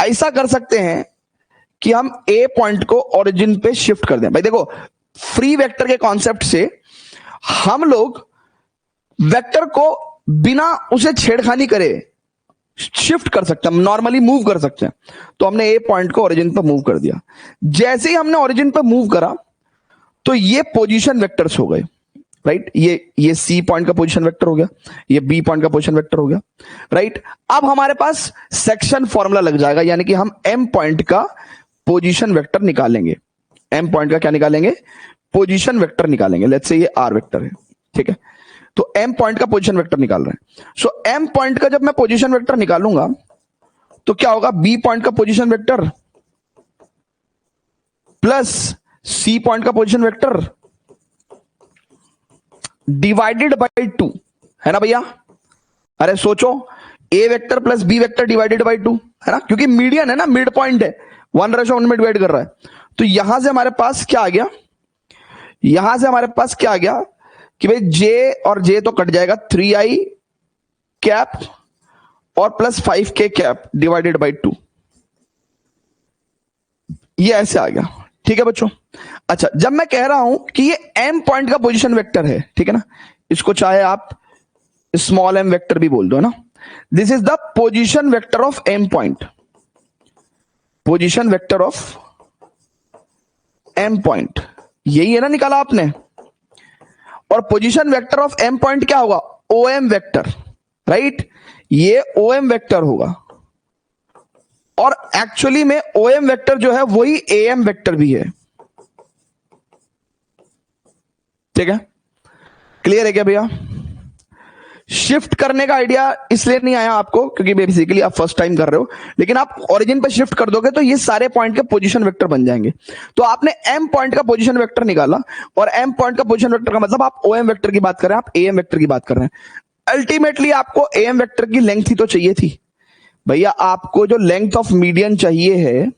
ऐसा कर सकते हैं कि हम ए पॉइंट को ओरिजिन पे शिफ्ट कर दें। भाई देखो, फ्री वेक्टर के कॉन्सेप्ट से हम लोग वेक्टर को बिना उसे छेड़खानी करे शिफ्ट कर सकते हैं, नॉर्मली मूव कर सकते हैं। तो हमने ए पॉइंट को ओरिजिन पर मूव कर दिया। जैसे ही हमने ओरिजिन पर मूव करा तो ये पोजीशन वेक्टर्स हो गए, राइट। ये सी पॉइंट का पोजीशन वेक्टर हो गया, ये बी पॉइंट का पोजीशन वेक्टर हो गया, राइट। अब हमारे पास सेक्शन फॉर्मूला लग जाएगा, यानी कि हम एम पॉइंट का पोजीशन वेक्टर निकालेंगे। एम पॉइंट का क्या निकालेंगे? पोजीशन वेक्टर निकालेंगे। लेट्स से ये आर वेक्टर है, ठीक है। तो एम पॉइंट का पोजीशन वेक्टर निकाल रहे हैं। सो एम पॉइंट का जब मैं पोजीशन वेक्टर निकालूंगा तो क्या होगा? बी पॉइंट का position vector plus C point का पोजीशन वेक्टर डिवाइडेड बाय 2, है ना भैया? अरे सोचो, A vector plus B vector divided by 2, है ना, क्योंकि मीडियन है ना, मिड पॉइंट है, 1:1 में डिवाइड कर रहा है। तो यहां से हमारे पास क्या आ गया? यहां से हमारे पास क्या आ गया कि भाई जे और जे तो कट जाएगा, 3i कैप और plus 5k cap divided by 2, ये ऐसे आ गया, ठीक है बच्चों। अच्छा, जब मैं कह रहा हूं कि ये m पॉइंट का पोजीशन वेक्टर है, ठीक है ना, इसको चाहे आप स्मॉल m वेक्टर भी बोल दो ना, this is the position vector of m point, position vector of m point, यही है ना निकाला आपने। और position vector of m point क्या होगा, om वेक्टर, राइट, ये om वेक्टर होगा। और एक्चुअली में OM वेक्टर जो है वही AM वेक्टर भी है, ठीक है, क्लियर है क्या भैया। शिफ्ट करने का आइडिया इसलिए नहीं आया आपको क्योंकि बेसिकली आप फर्स्ट टाइम कर रहे हो, लेकिन आप ओरिजिन पे शिफ्ट कर दोगे तो ये सारे पॉइंट के पोजीशन वेक्टर बन जाएंगे। तो आपने M पॉइंट का पोजीशन वेक्टर निकाला, और M पॉइंट का पोजीशन वेक्टर का मतलब आप OM वेक्टर की बात कर रहे हैं, आप AM वेक्टर की बात कर रहे हैं। अल्टीमेटली आपको AM वेक्टर की लेंथ ही तो चाहिए थी भैया, आपको जो लेंथ ऑफ मीडियन चाहिए है,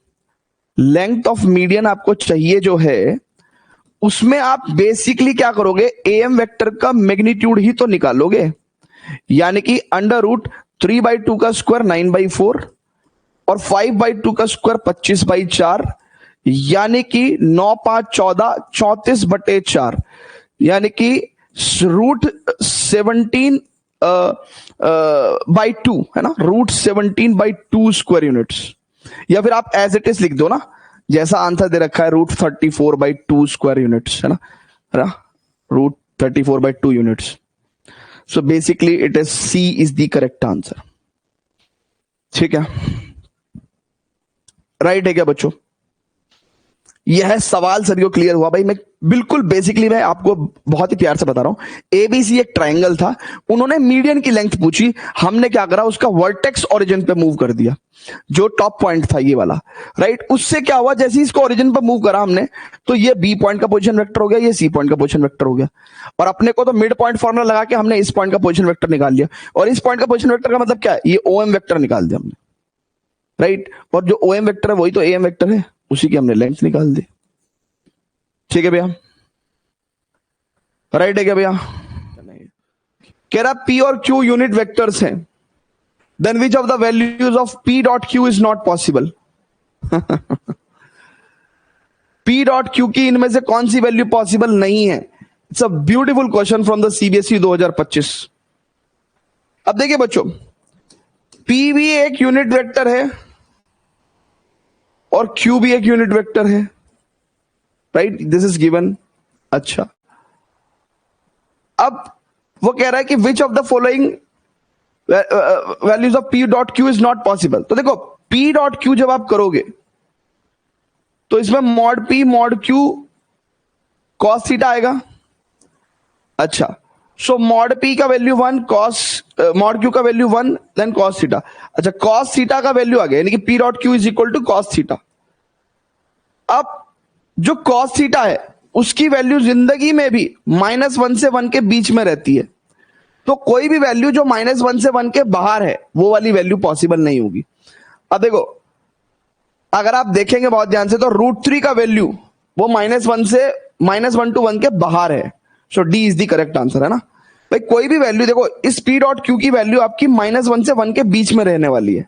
लेंथ ऑफ मीडियन आपको चाहिए जो है, उसमें आप बेसिकली क्या करोगे, AM वेक्टर का मैग्नीट्यूड ही तो निकालोगे, यानी कि √3/2 का स्क्वायर 9/4 और 5/2 का स्क्वायर 25/4, यानी कि 9 5 14 34/4, यानी कि √17 बाई 2 है ना, √17/2 स्क्वायर यूनिट्स, या फिर आप एज इट इज लिख दो ना, जैसा आंसर दे रखा है √34/2 स्क्वायर यूनिट्स, है ना, √34/2 units. So basically it is C is the correct answer, ठीक है, राइट है क्या बच्चों। यह सवाल सभी को क्लियर हुआ भाई। मैं बिल्कुल बेसिकली मैं आपको बहुत ही प्यार से बता रहा हूं, ABC एक ट्रायंगल था, उन्होंने मीडियन की लेंथ पूछी, हमने क्या करा, उसका वर्टेक्स ओरिजिन पे मूव कर दिया, जो टॉप पॉइंट था ये वाला, राइट। उससे क्या हुआ, जैसे ही इसको ओरिजिन पे मूव करा हमने, तो ये B पॉइंट का पोजीशन वेक्टर हो गया, ये C पॉइंट का पोजीशन वेक्टर हो गया, और अपने को तो मिड पॉइंट फॉर्मूला लगा के हमने इस पॉइंट का पोजीशन वेक्टर निकाल लिया। और इस पॉइंट का पोजीशन वेक्टर का मतलब क्या है, ये OM वेक्टर निकाल दिया हमने, राइट। और जो OM वेक्टर है वही तो AM वेक्टर है, उसी की हमने लेंथ निकाल दी, ठीक है भैया, राइट है क्या भैया। कह रहा P और Q यूनिट वेक्टर्स हैं, then which of the values of P dot Q is not possible. P dot Q की इनमें से कौन सी वैल्यू पॉसिबल नहीं है। It's a beautiful question from the CBSE 2025। अब देखिए बच्चों, P भी एक यूनिट वेक्टर है और Q भी एक यूनिट वेक्टर है, राइट, दिस इज गिवन। अच्छा, अब वो कह रहा है कि विच of the following values of P dot Q is not possible. तो देखो P डॉट Q जब आप करोगे तो इसमें mod P mod Q cos theta आएगा। अच्छा, सो मॉड P का वैल्यू 1, cos मॉड Q का वैल्यू 1, देन cos थीटा। अच्छा, cos थीटा का वैल्यू आ गया, यानी कि P dot Q is equal to cos theta. अब जो cos थीटा है उसकी वैल्यू जिंदगी में भी -1 से 1 के बीच में रहती है, तो कोई भी वैल्यू जो -1 से 1 के बाहर है वो वाली वैल्यू पॉसिबल नहीं होगी। अब देखो, अगर आप देखेंगे बहुत ध्यान से तो √3 का वैल्यू वो -1 से -1 to 1 के बाहर है, सो D is the correct answer, है ना भाई। कोई भी वैल्यू देखो, इस P डॉट Q की वैल्यू आपकी -1 से 1 के बीच में रहने वाली है,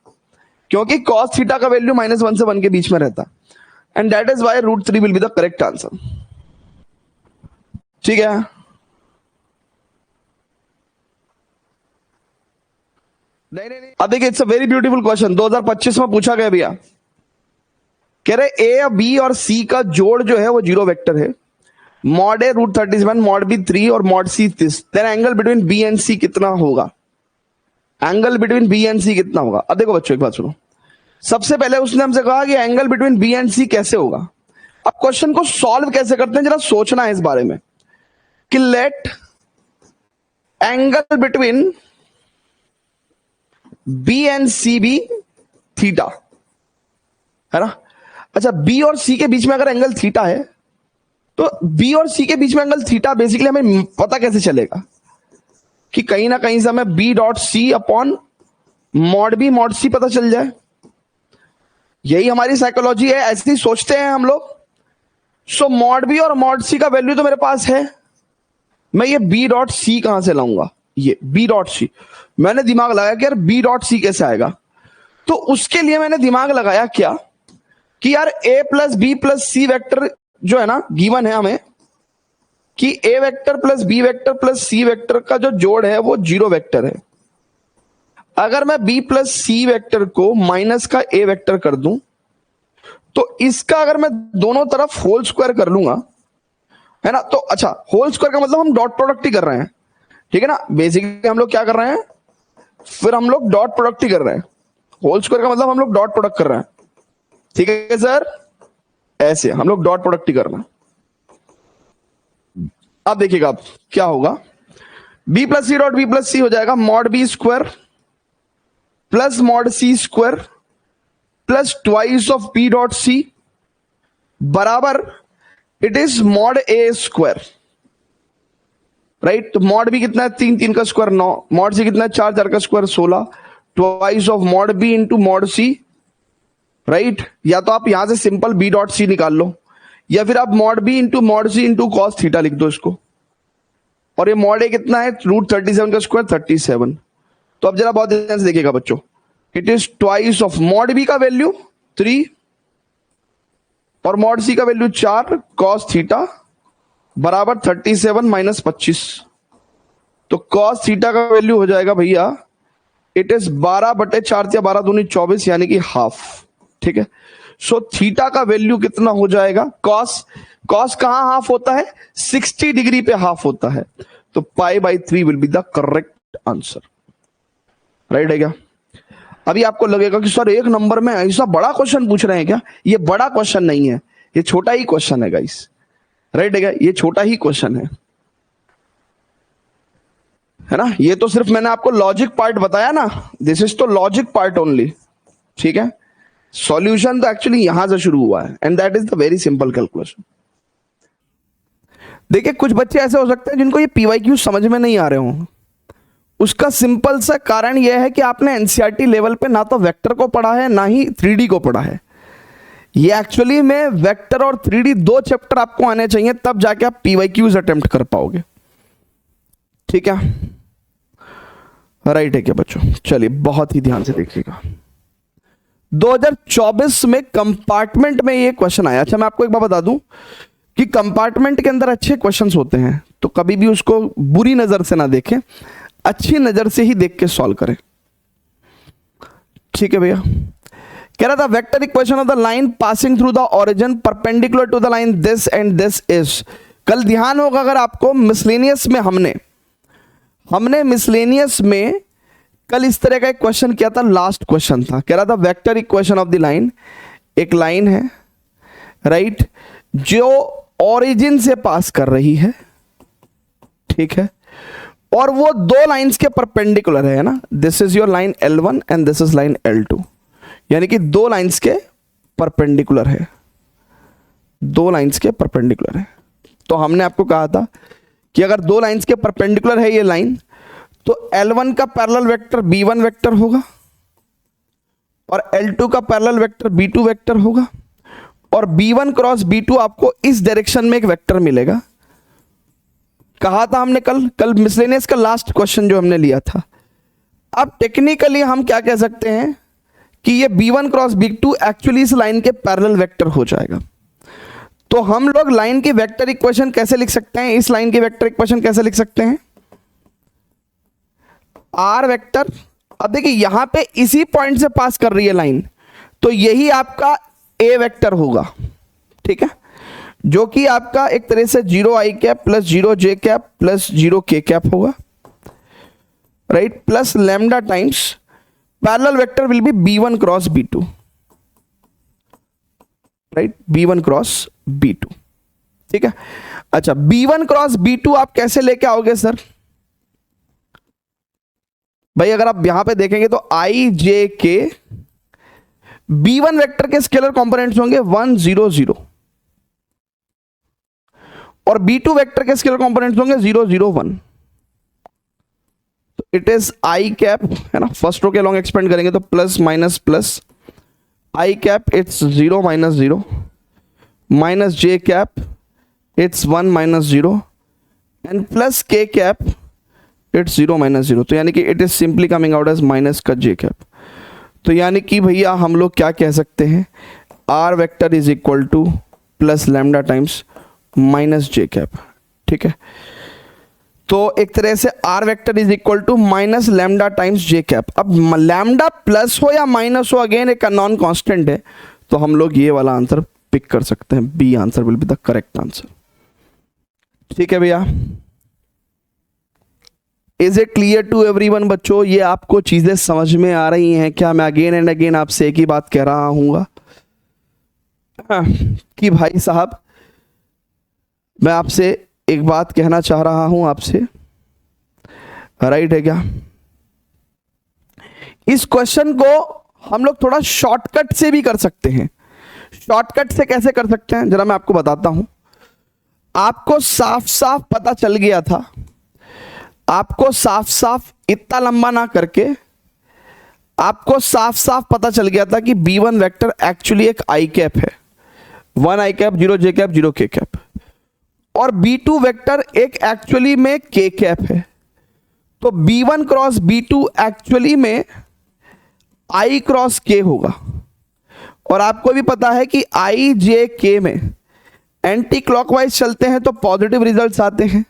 क्योंकि cos थीटा का वैल्यू -1 से 1 के बीच में रहता है, and that is why √3 will be the correct answer, ठीक है। नहीं, अब देखिए, it's a very beautiful question, 2025 में पूछा गया भैया। कह रहे A, B और C का जोड़ जो है वो 0 वेक्टर है, मॉड A √37, मॉड B 3 और mod C 30, then angle between B and C कितना होगा, angle between B and C कितना होगा। अब देखो बच्चों, एक बात सुनो, सबसे पहले उसने हमसे कहा कि angle between B and C कैसे होगा। अब क्वेश्चन को सॉल्व कैसे करते हैं, जरा सोचना है इस बारे में, कि let angle between B and C भी थीटा, है ना। अच्छा, B और C के बीच में अगर एंगल थीटा है, तो B और C के बीच में एंगल थीटा बेसिकली हमें पता कैसे चलेगा, कि कहीं ना कहीं से हमें B dot C upon mod B mod C पता चल जाए। यही हमारी साइकोलॉजी है, ऐसे ही सोचते हैं हम लोग। सो मॉड B और मॉड C का वैल्यू तो मेरे पास है, मैं ये B डॉट C कहां से लाऊंगा, ये B डॉट C। मैंने दिमाग लगाया कि यार B डॉट C कैसे आएगा, तो उसके लिए मैंने दिमाग लगाया क्या, कि यार a plus b plus c vector जो है ना गिवन है हमें कि a vector plus B vector plus c vector का जो जोड़ है वो 0 वेक्टर है। अगर मैं b प्लस सी वेक्टर को माइनस का a वेक्टर कर दूं तो इसका अगर मैं दोनों तरफ होल स्क्वायर कर लूंगा, है ना, तो अच्छा होल स्क्वायर का मतलब हम डॉट प्रोडक्ट ही कर रहे हैं, ठीक है ना। बेसिकली हम लोग क्या कर रहे हैं, फिर हम लोग डॉट प्रोडक्ट ही कर रहे हैं। होल स्क्वायर का मतलब हम लोग डॉट प्रोडक्ट कर रहे हैं, ठीक है सर, ऐसे हम लोग डॉट प्रोडक्ट ही कर रहे हैं। अब देखिएगा अब क्या होगा, b plus C dot B plus C हो जाएगा mod B square plus mod C square plus twice of B dot C बराबर it is mod A square, right. तो मॉड बी कितना है, 3 3 का स्क्वायर 9, मॉड सी कितना है, 4 4 का square 16, twice of mod b into mod c, right. या तो आप यहां से सिंपल बी डॉट सी निकाल लो, या फिर आप mod b into mod c into cos theta लिख दो इसको। और ये मॉड ए कितना है, रूट 37 का स्क्वायर 37। तो अब जरा बहुत ध्यान से देखिएगा बच्चों, it is twice of mod b का वैल्यू 3 और मॉड सी का वैल्यू 4 कॉस थीटा बराबर 37 माइनस 25। तो कॉस थीटा का वैल्यू हो जाएगा भैया, इट इज 12/4 या 12 दूनी 24 यानी कि हाफ, ठीक है। सो थीटा का वैल्यू कितना हो जाएगा, कॉस कहां हाफ होता है, 60 डिग्री पे हाफ होता है। तो π/3 will be the correct answer, right है क्या। अभी आपको लगेगा कि सर एक नंबर में ऐसा बड़ा क्वेश्चन पूछ रहे हैं क्या, ये बड़ा क्वेश्चन नहीं है, ये छोटा ही क्वेश्चन है गाइस, राइट है क्या, ये छोटा ही क्वेश्चन है ना। ये तो सिर्फ मैंने आपको लॉजिक पार्ट बताया ना, दिस इज तो लॉजिक पार्ट ओनली, ठीक है। सॉल्यूशन तो एक्चुअली यहां से शुरू हुआ है and that is the very simple calculation. देखिए कुछ बच्चे ऐसे हो सकते हैं जिनको ये पीवाईक्यू समझ में नहीं आ रहे हों, उसका सिंपल सा कारण यह है कि आपने एनसीईआरटी लेवल पे ना तो वेक्टर को पढ़ा है ना ही 3D को पढ़ा है। ये एक्चुअली में वेक्टर और 3D 2 चैप्टर आपको आने चाहिए, तब जाके आप पीवाईक्यूज अटेम्प्ट कर पाओगे, ठीक है, राइट है क्या बच्चों। चलिए बहुत ही ध्यान से देखिएगा, 2024 में कंपार्टमेंट में ये क्वेश्चन आया। अच्छा मैं आपको एक बात बता दूं कि कंपार्टमेंट के अंदर अच्छे क्वेश्चंस होते हैं, तो कभी भी उसको बुरी नजर से ना देखें, अच्छी नजर से ही देख के सॉल्व करें, ठीक है भैया। कह रहा था vector equation of the line passing through the origin perpendicular to the line this and this is. कल ध्यान होगा अगर आपको, मिसलेनियस में हमने मिसलेनियस में कल इस तरह का एक क्वेश्चन किया था, लास्ट क्वेश्चन था, कह रहा था vector equation of the line, एक लाइन है राइट, जो ओरिजिन से पास कर रही है, ठीक है, और वो 2 लाइंस के परपेंडिकुलर है ना, this is your line L1 and this is line L2, यानी कि 2 लाइंस के परपेंडिकुलर है, 2 लाइंस के परपेंडिकुलर है। तो हमने आपको कहा था कि अगर 2 लाइंस के परपेंडिकुलर है ये लाइन, तो L1 का पैरेलल वेक्टर B1 वेक्टर होगा और L2 का पैरेलल वेक्टर B2 वेक्टर होगा, और B1 क्रॉस B2 आपको इस डायरेक्शन में एक वेक्टर मिलेगा। कहा था हमने कल मिसलेनियस का लास्ट क्वेश्चन जो हमने लिया था। अब टेक्निकली हम क्या कह सकते हैं कि ये B1 क्रॉस B2 एक्चुअली इस लाइन के पैरेलल वेक्टर हो जाएगा। तो हम लोग लाइन की वेक्टर इक्वेशन कैसे लिख सकते हैं, इस लाइन की वेक्टर इक्वेशन कैसे लिख सकते हैं, आर वेक्टर। अब देखिए यहां पे इसी पॉइंट से पास कर रही है लाइन, तो यही आपका ए वेक्टर होगा, ठीक है, जो कि आपका एक तरह से 0i cap plus 0j cap plus 0k cap होगा, right, plus lambda times parallel vector will be B1 cross B2, right, B1 cross B2, ठीक है। अच्छा B1 क्रॉस B2 आप कैसे लेके आओगे सर, भाई अगर आप यहां पे देखेंगे तो i j k B1 vector के स्केलर कंपोनेंट्स होंगे 1 0 0 और B2 वेक्टर के स्केलर कंपोनेंट्स होंगे 0 0 1। तो इट इज i कैप, है ना, फर्स्ट रो के लॉन्ग एक्सपेंड करेंगे तो plus minus plus i cap it's 0 minus 0 minus j cap it's 1 minus 0 and plus k cap it's 0 minus 0। तो यानी कि it is simply coming out as minus का j cap. तो यानी कि भैया हम लोग क्या कह सकते हैं, r vector is equal to plus lambda times minus j cap, ठीक है। तो एक तरह से r vector is equal to minus lambda times j cap. अब लैम्डा प्लस हो या माइनस हो, अगेन एक नॉन कांस्टेंट है, तो हम लोग ये वाला आंसर पिक कर सकते हैं, B answer will be the correct answer, ठीक है भैया। Is it clear to everyone बच्चों? ये आपको चीजें समझ में आ रही हैं क्या? मैं अगेन एंड अगेन आपसे एक ही बात कह रहा हूँगा कि भाई साहब, मैं आपसे एक बात कहना चाह रहा हूं आपसे, राइट है क्या? इस क्वेश्चन को हम लोग थोड़ा शॉर्टकट से भी कर सकते हैं। शॉर्टकट से कैसे कर सकते हैं जरा मैं आपको बताता हूं। आपको साफ साफ पता चल गया था, आपको साफ साफ इतना लंबा ना करके आपको साफ साफ पता चल गया था कि B1 वेक्टर एक्चुअली एक आई कैप है, 1 आई कैप 0 जे कैप 0 के कैप, और B2 वेक्टर एक एक्चुअली में के कैप है। तो B1 क्रॉस B2 एक्चुअली में I क्रॉस K होगा। और आपको भी पता है कि I J K में एंटी क्लॉकवाइज चलते हैं तो पॉजिटिव रिजल्ट्स आते हैं,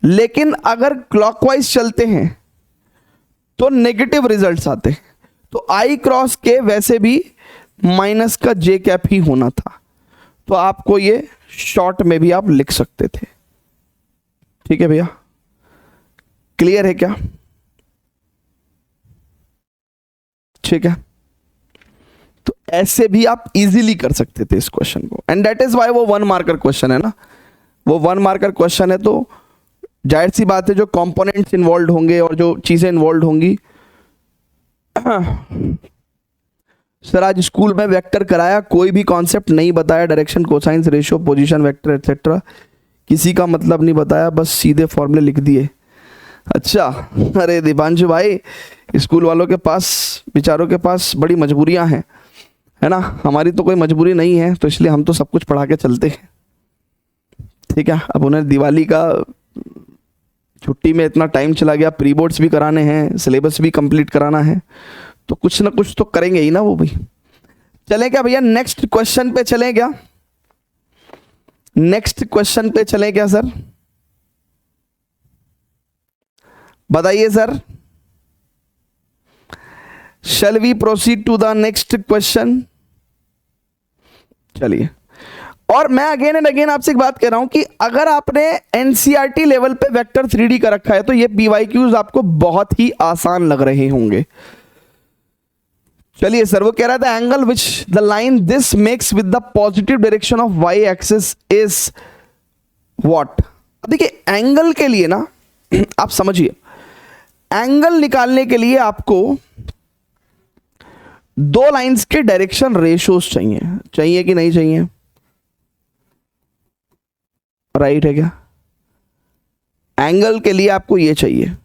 लेकिन अगर क्लॉकवाइज चलते हैं तो नेगेटिव रिजल्ट्स आते हैं। तो I क्रॉस K वैसे भी माइनस का J कैप ही होना था, तो आपको ये शॉर्ट में भी आप लिख सकते थे, ठीक है भैया। क्लियर है क्या? ठीक है, तो ऐसे भी आप इजीली कर सकते थे इस क्वेश्चन को, एंड दैट इज व्हाई वो 1 मार्कर क्वेश्चन है ना। वो 1 मार्कर क्वेश्चन है, तो जाहिर सी बात है जो कंपोनेंट्स इन्वॉल्व होंगे और जो चीजें इन्वॉल्व होंगी। सर आज स्कूल में वेक्टर कराया, कोई भी कॉन्सेप्ट नहीं बताया, direction cosines ratio position vector etcetera किसी का मतलब नहीं बताया, बस सीधे फॉर्मूले लिख दिए। अच्छा, अरे दीपांशु भाई, स्कूल वालों के पास बेचारों के पास बड़ी मजबूरियां हैं, है ना। हमारी तो कोई मजबूरी नहीं है, तो इसलिए हम तो सब कुछ पढ़ा के चलते हैं, ठीक है। अब उन्हें दिवाली का छुट्टी में इतना टाइम चला गया, प्री बोर्ड्स भी कराने हैं, सिलेबस भी कंप्लीट कराना है, तो कुछ ना कुछ तो करेंगे ही ना वो भी। चलें क्या भैया नेक्स्ट क्वेश्चन पे चलें क्या? नेक्स्ट क्वेश्चन पे चलें क्या सर? बताइए sir. Shall we proceed to the next question? चलिए, और मैं अगेन एंड अगेन आपसे एक बात कह रहा हूं कि अगर आपने एनसीईआरटी लेवल पे वेक्टर 3D का रखा है तो ये पीवाईक्यूज आपको बहुत ही आसान लग रहे होंगे। चलिए सर, वो कह रहा था angle which the line this makes with the positive direction of y axis is what. देखिए एंगल के लिए ना आप समझिए, एंगल निकालने के लिए आपको दो लाइंस के डायरेक्शन रेशियोज चाहिए कि नहीं चाहिए? राइट है क्या? एंगल के लिए आपको ये चाहिए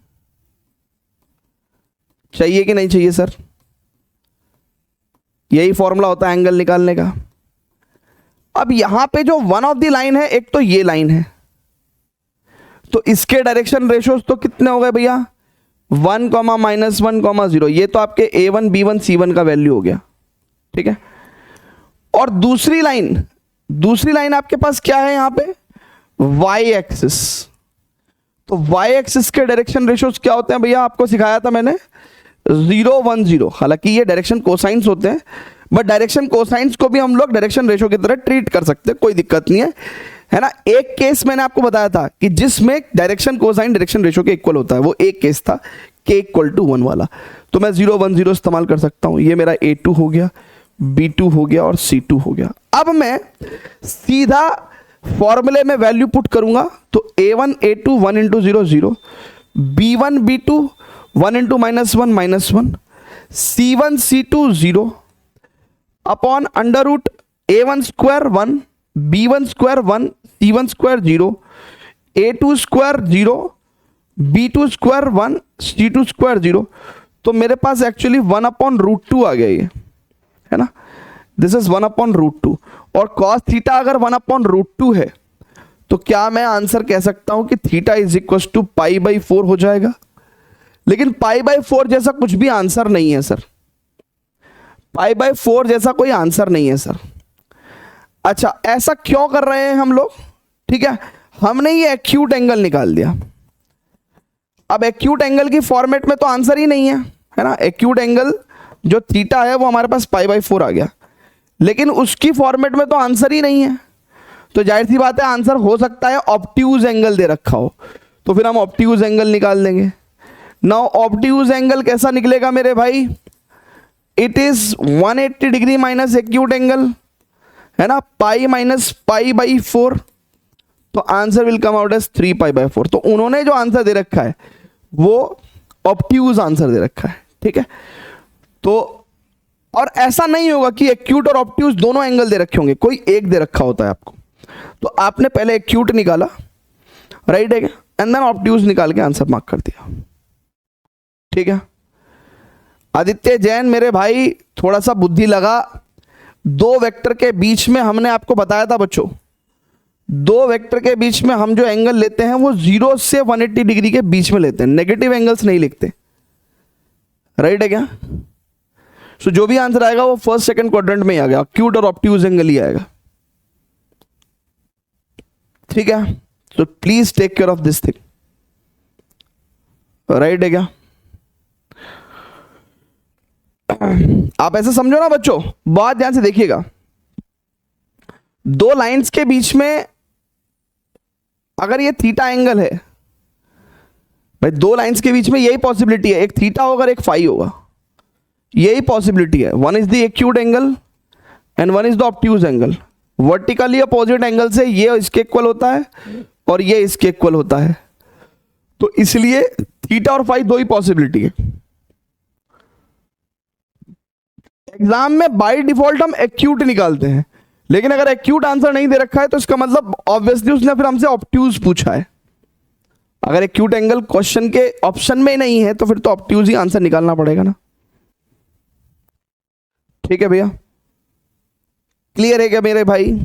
कि नहीं चाहिए सर? यही फॉर्मूला होता है एंगल निकालने का। अब यहां पे जो वन ऑफ द लाइन है, एक तो ये लाइन है, तो इसके डायरेक्शन रेशियोज तो कितने हो गए भैया? 1, -1, 0। ये तो आपके A1 B1 C1 का वैल्यू हो गया, ठीक है। और दूसरी लाइन आपके पास क्या है यहां पे? Y axis. तो Y एक्सिस के डायरेक्शन रेशियोज क्या होते हैं भैया? आपको सिखाया था मैंने, 0, 1, 0। हालांकि ये डायरेक्शन कोसाइंस होते हैं, बट डायरेक्शन कोसाइंस को भी हम लोग डायरेक्शन रेशियो की तरह ट्रीट कर सकते हैं, कोई दिक्कत नहीं है ना। एक केस मैंने आपको बताया था कि जिसमें डायरेक्शन कोसाइन डायरेक्शन रेशियो के इक्वल होता है, वो एक केस था k = 1 वाला। तो मैं 0, 1, 0 इस्तेमाल कर सकता हूं। ये मेरा A2 हो गया, B2 हो गया और C2 हो गया। अब मैं सीधा फॉर्मूले में वैल्यू पुट करूंगा, तो A1 A2 1 × 0 0, B1 B2 1 × -1 -1, C1 C2 0 upon √ A1² 1, B1² 1, C1² 0, A2² 0, B2² 1, C2² 0। तो मेरे पास एक्चुअली 1/√2 आ गया, ये है ना। This is 1/√2। और cos थीटा अगर 1/√2 है, तो क्या मैं आंसर कह सकता हूं कि थीटा इज इक्वल टू π/4 हो जाएगा? लेकिन π/4 जैसा कुछ भी आंसर नहीं है सर। π/4 जैसा कोई आंसर नहीं है सर। अच्छा, ऐसा क्यों कर रहे हैं हम लोग? ठीक है, हमने ये एक्यूट एंगल निकाल दिया। अब एक्यूट एंगल की फॉर्मेट में तो आंसर ही नहीं है ना। एक्यूट एंगल जो थीटा है वो हमारे पास π/4 आ गया, लेकिन उसकी फॉर्मेट में तो आंसर ही नहीं है। तो जाहिर सी बात है आंसर हो सकता है ऑब्ट्यूज एंगल दे रखा हो, तो फिर हम ऑब्ट्यूज एंगल निकाल देंगे। नाउ ऑब्ट्यूज एंगल कैसा निकलेगा मेरे भाई? It is 180 degree minus acute angle, है ना, पाई माइनस π/4, तो answer will come out as 3π/4। तो उन्होंने जो आंसर दे रखा है वो ऑब्ट्यूज आंसर दे रखा है, ठीक है। तो और ऐसा नहीं होगा कि एक्यूट और ऑब्ट्यूज दोनों एंगल दे रखे होंगे, कोई एक दे रखा होता है आपको। तो आपने पहले एक्यूट निकाला, राइट है, एंड देन ऑब्ट्यूज निकाल के आंसर मार्क कर दिया, ठीक है। आदित्य जैन मेरे भाई, थोड़ा सा बुद्धि लगा। दो वेक्टर के बीच में हमने आपको बताया था बच्चों, दो वेक्टर के बीच में हम जो एंगल लेते हैं वो 0 से 180 डिग्री के बीच में लेते हैं, नेगेटिव एंगल्स नहीं लिखते, राइट है क्या? सो जो भी आंसर आएगा वो फर्स्ट सेकंड क्वाड्रेंट में ही आ गया, एक्यूट और ऑब्ट्यूज एंगल ही आएगा, ठीक है। तो please take care of this thing, right है क्या? आप ऐसे समझो ना बच्चों, बहुत ध्यान से देखिएगा। दो लाइंस के बीच में अगर ये थीटा एंगल है भाई, दो लाइंस के बीच में यही पॉसिबिलिटी है, एक थीटा होगा और एक फाई होगा, यही पॉसिबिलिटी है। One is the acute angle and one is the obtuse angle. Vertically opposite angle से ये इसके इक्वल होता है और ये इसके इक्वल होता है, तो इसलिए थीटा और फाई दो ही पॉसिबिलिटी है। एग्जाम में बाय डिफॉल्ट हम एक्यूट निकालते हैं, लेकिन अगर एक्यूट आंसर नहीं दे रखा है तो इसका मतलब ऑब्वियसली उसने फिर हमसे ऑब्ट्यूज पूछा है। अगर एक्यूट एंगल क्वेश्चन के ऑप्शन में नहीं है तो फिर तो ऑब्ट्यूज ही आंसर निकालना पड़ेगा ना, ठीक है भैया? क्लियर है क्या मेरे भाई?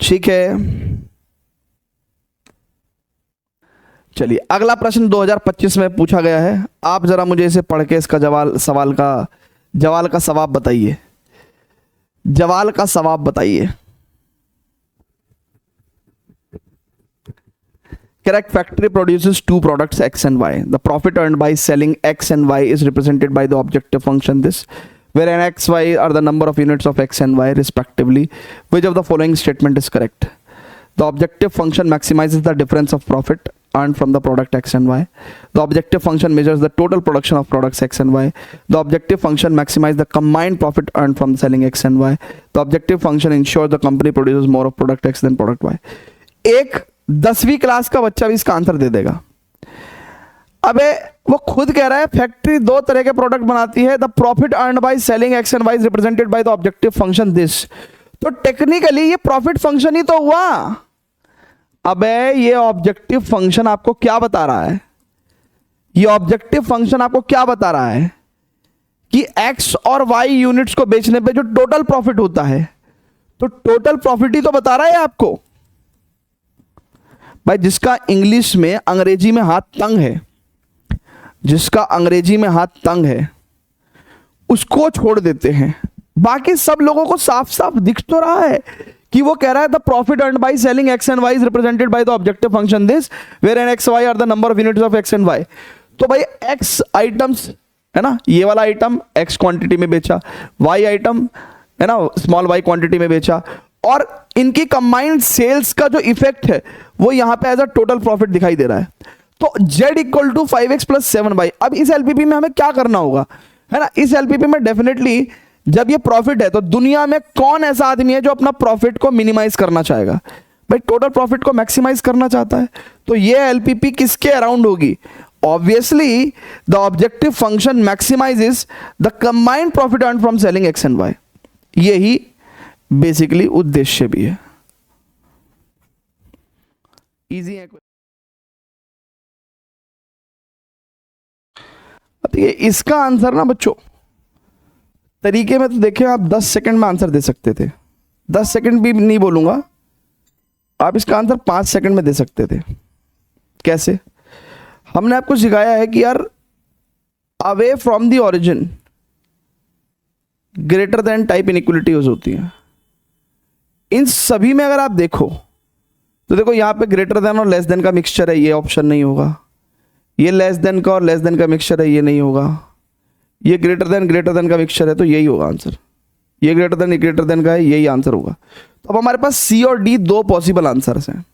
ठीक है, चलिए अगला प्रश्न 2025 में पूछा गया है। आप जरा मुझे इसे पढ़ के इसका सवाल का सवाब बताइए। जवाल का सवाब बताइए। Correct. Factory produces two products X and Y. The profit earned by selling X and Y is represented by the objective function this, wherein X, Y are the number of units of X and Y respectively. Which of the following statement is correct? The objective function maximizes the difference of profit earned from the product X and Y. The objective function measures the total production of products X and Y. The objective function maximizes the combined profit earned from selling X and Y. The objective function ensures the company produces more of product X than product Y. एक 10वीं class का बच्चा भी इसका answer दे देगा। अबे वो खुद कह रहा है फैक्ट्री दो तरह के प्रोडक्ट बनाती है, the profit earned by selling x and y is represented by the objective function this. तो टेक्निकली ये प्रॉफिट फंक्शन ही तो हुआ। अबे ये ऑब्जेक्टिव फंक्शन आपको क्या बता रहा है? ये ऑब्जेक्टिव फंक्शन आपको क्या बता रहा है कि एक्स और वाई यूनिट्स को बेचने पे जो टोटल प्रॉफिट होता है, तो टोटल प्रॉफिट ही तो बता रहा है आपको। भाई जिसका इंग्लिश में अंग्रेजी में हाथ तंग है, जिसका अंग्रेजी में हाथ तंग है उसको छोड़ देते हैं, बाकी सब लोगों को साफ साफ दिख तो रहा है कि वो कह रहा है the profit earned by selling x and y is represented by the objective function this, where n x y are the number of units of x and y. तो भाई एक्स आइटम्स है ना, ये वाला आइटम एक्स क्वांटिटी में बेचा, Y item है ना स्मॉल वाई क्वांटिटी में बेचा, और इनकी कंबाइंड सेल्स का जो इफेक्ट है वो यहां पे एज अ टोटल प्रॉफिट दिखाई दे रहा है। तो z equal to 5x plus 7y। अब इस एलपीपी में हमें क्या करना होगा, है ना? इस एलपीपी में डेफिनेटली जब ये प्रॉफिट है तो दुनिया में कौन ऐसा आदमी है जो अपना प्रॉफिट को मिनिमाइज करना चाहेगा? भाई टोटल प्रॉफिट को मैक्सिमाइज करना चाहता है। तो ये एलपीपी किसके अराउंड होगी? Obviously the objective function maximises the combined profit earned from selling x and y. यही बेसिकली उद्देश्य भी है। इजी है। अब ये इसका आंसर ना बच्चों तरीके में तो देखें, आप 10 सेकंड में आंसर दे सकते थे, 10 सेकंड भी नहीं बोलूंगा, आप इसका आंसर 5 सेकंड में दे सकते थे। कैसे? हमने आपको सिखाया है कि यार away from the origin greater than type inequality use होती है। इन सभी में अगर आप देखो तो देखो यहां पे ग्रेटर देन और लेस देन का मिक्सचर है, ये ऑप्शन नहीं होगा। ये लेस देन का और लेस देन का मिक्सचर है, ये नहीं होगा। ये ग्रेटर देन का मिक्सचर है, तो यही होगा आंसर। ये ग्रेटर देन का है, यही आंसर होगा। तो अब हमारे पास सी और डी दो पॉसिबल आंसर्स हैं।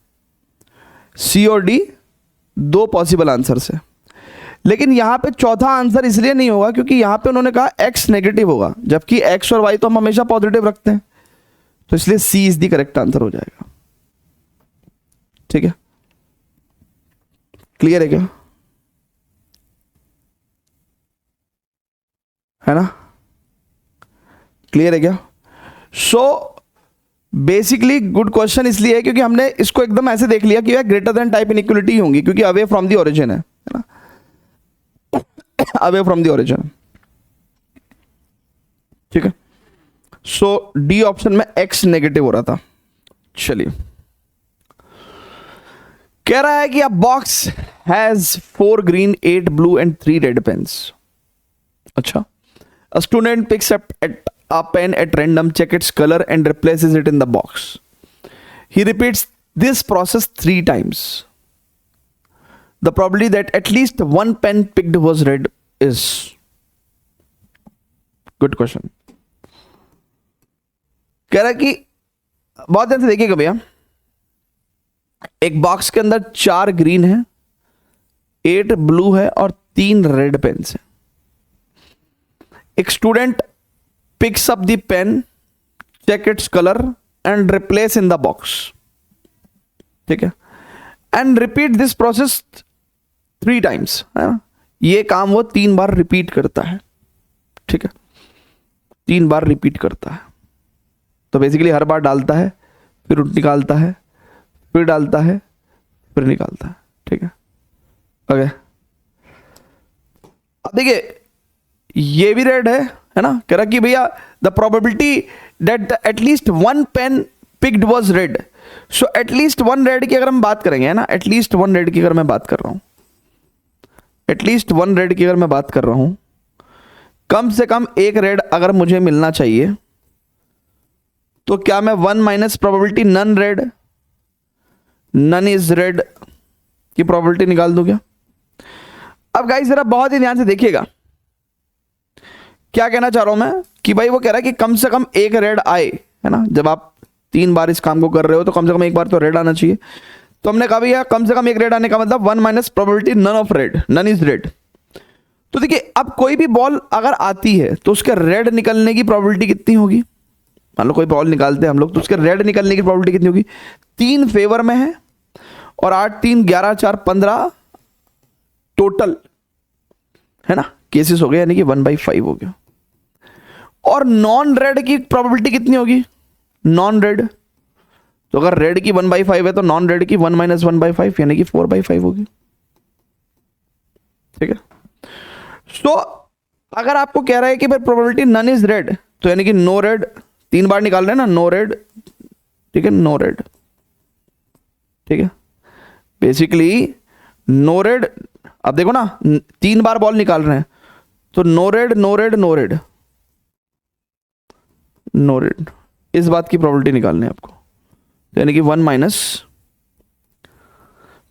सी और डी दो पॉसिबल आंसर्स हैं, लेकिन यहां पे चौथा आंसर इसलिए नहीं होगा क्योंकि यहां पे उन्होंने कहा एक्स नेगेटिव होगा, जबकि एक्स और वाई तो हम हमेशा पॉजिटिव रखते हैं, तो इसलिए सी इज द करेक्ट आंसर हो जाएगा। ठीक है, क्लियर है क्या? है ना, क्लियर है क्या? सो बेसिकली गुड क्वेश्चन इसलिए है क्योंकि हमने इसको एकदम ऐसे देख लिया कि यार ग्रेटर देन टाइप इनइक्वलिटी होंगी, क्योंकि अवे फ्रॉम द ओरिजिन है ना, अवे फ्रॉम द ओरिजिन। ठीक है, सो डी ऑप्शन में एक्स नेगेटिव हो रहा था। चलिए, कह रहा है कि a box has 4 green 8 blue and 3 red pens. अच्छा, a student picks up a pen at random, check its color and replaces it in the box. He repeats this process 3 times. The probability that at least one pen picked was red is. Good question. कह रहा है कि बहुत ध्यान से देखिएगा भैया, एक बॉक्स के अंदर 4 ग्रीन है, 8 ब्लू है और 3 रेड पेन्स है। एक student picks up the pen, check its colour and replace in the box. ठीक है, and repeat this process 3 times. ये काम वो 3 बार रिपीट करता है। ठीक है, 3 बार रिपीट करता है। तो बेसिकली हर बार डालता है, फिर निकालता है, फिर डालता है, फिर निकालता है। ठीक है, ओके। अब देखिए, ये भी रेड है ना, कह रहा कि भैया the probability that at least one pen picked was red. So at least one red की अगर हम बात करेंगे, है ना, एटलीस्ट वन रेड की अगर मैं बात कर रहा हूं, एटलीस्ट वन रेड की अगर मैं बात कर रहा हूं, कम से कम एक रेड अगर मुझे मिलना चाहिए, तो क्या मैं 1 minus probability none red, none is red की प्रोबेबिलिटी निकाल दूं क्या? अब गाइस जरा बहुत ही ध्यान से देखिएगा, क्या कहना चाह रहा हूं मैं कि भाई वो कह रहा है कि कम से कम एक रेड आए, है ना। जब आप 3 बार इस काम को कर रहे हो तो कम से कम एक बार तो रेड आना चाहिए। तो हमने कहा भैया कम से कम एक रेड आने का मतलब 1 minus probability none of red, none is red. तो देखिए, अब कोई भी बॉल अगर आती है तो उसके रेड निकलने की प्रोबेबिलिटी कितनी होगी? मान लो कोई बॉल निकालते हैं हम लोग, तो उसके रेड निकलने की प्रोबेबिलिटी कितनी होगी? 3 फेवर में है और 8 3 11 4 15 टोटल, है ना, केसेस हो गए, यानी कि 1/5 हो गया। और नॉन रेड की प्रोबेबिलिटी कितनी होगी? नॉन रेड, तो अगर रेड की 1/5 है तो नॉन रेड की 1 माइनस 1/5 यानी कि 4/5 होगी। ठीक है, तो अगर आपको कह रहा है कि भाई प्रोबेबिलिटी नन इज रेड, तो यानी कि नो रेड, 3 बार निकाल रहे हैं ना, नो रेड। ठीक है, नो रेड। ठीक है, बेसिकली नो रेड। अब देखो ना, 3 बार बॉल निकाल रहे हैं, तो no red, no red, no red, no red, इस बात की प्रोबेबिलिटी निकालनी है आपको। तो यानी कि 1 minus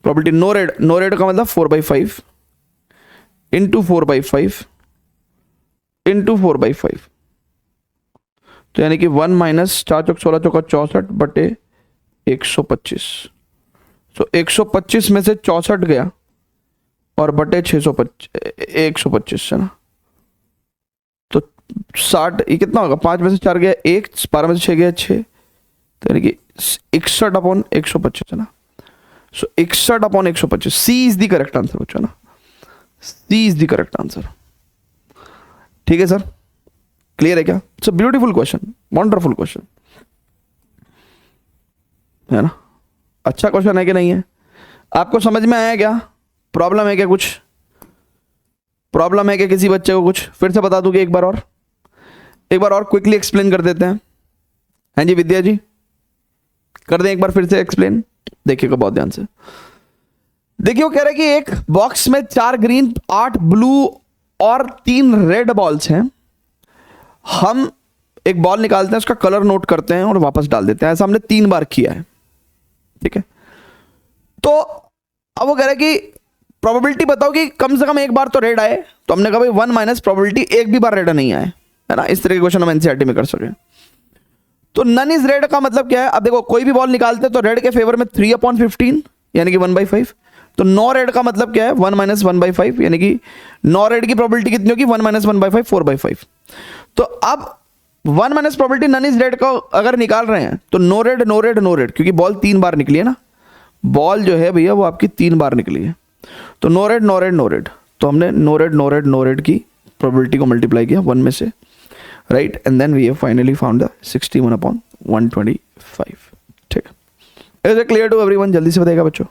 probability no red, no red का मतलब 4/5 इंटू 4/5 इंटू 4/5, तो यानी कि 1 माइनस 4 चौक 16 चौका 64 बटे 125। तो 125 में से 64 गया और बटे 125 है ना, तो 60, ये कितना होगा? 5 में से 4 गया 1, 12 में से 6 गया 6, तो यानी कि 61/125 है ना। सो 61/125, सी इज द करेक्ट आंसर बच्चों ना, सी इज द करेक्ट आंसर। ठीक है सर, क्लियर है क्या? It's a beautiful question, wonderful question, है ना। अच्छा क्वेश्चन है कि नहीं है? आपको समझ में आया क्या? प्रॉब्लम है क्या? कुछ प्रॉब्लम है क्या किसी बच्चे को? कुछ फिर से बता दूंगी एक बार और क्विकली एक्सप्लेन कर देते हैं। हाँ जी विद्या जी, कर दें एक बार फिर से एक्सप्लेन, देखिएगा बहुत ध्यान से। देखिए वो कह रहे हैं कि एक बॉक्स में 4 ग्रीन 8 ब्लू और 3 रेड बॉल्स हैं, हम एक बॉल निकालते हैं, उसका कलर नोट करते हैं और वापस डाल देते हैं। ऐसा हमने 3 बार किया है, ठीक है। तो अब वो कह रहा है कि प्रोबेबिलिटी बताओ कि कम से कम एक बार तो रेड आए। तो हमने कहा भाई 1 माइनस प्रोबेबिलिटी एक भी बार रेड नहीं आए, है ना। इस तरह के क्वेश्चन हम एनसीईआरटी में कर सके। तो नन इज रेड का मतलब क्या है? अब देखो कोई भी बॉल निकालते हैं तो रेड के फेवर में 3/15 यानी कि 1/5। तो नो रेड का मतलब क्या है? 1 माइनस 1/5 यानी कि नो रेड की प्रोबेबिलिटी कितनी होगी? 1 माइनस 1/5 4/5। तो अब 1 minus probability none is red का अगर निकाल रहे हैं तो no red no red no red, क्योंकि बॉल 3 बार निकली है ना, बॉल जो है भैया वो आपकी 3 बार निकली है। तो no red no red no red, तो हमने no red no red no red की प्रोबेबिलिटी को मल्टीप्लाई किया 1 में से, right, and then we have finally found the 61/125। ठीक है, is it clear to everyone? जल्दी से बताइएगा बच्चों।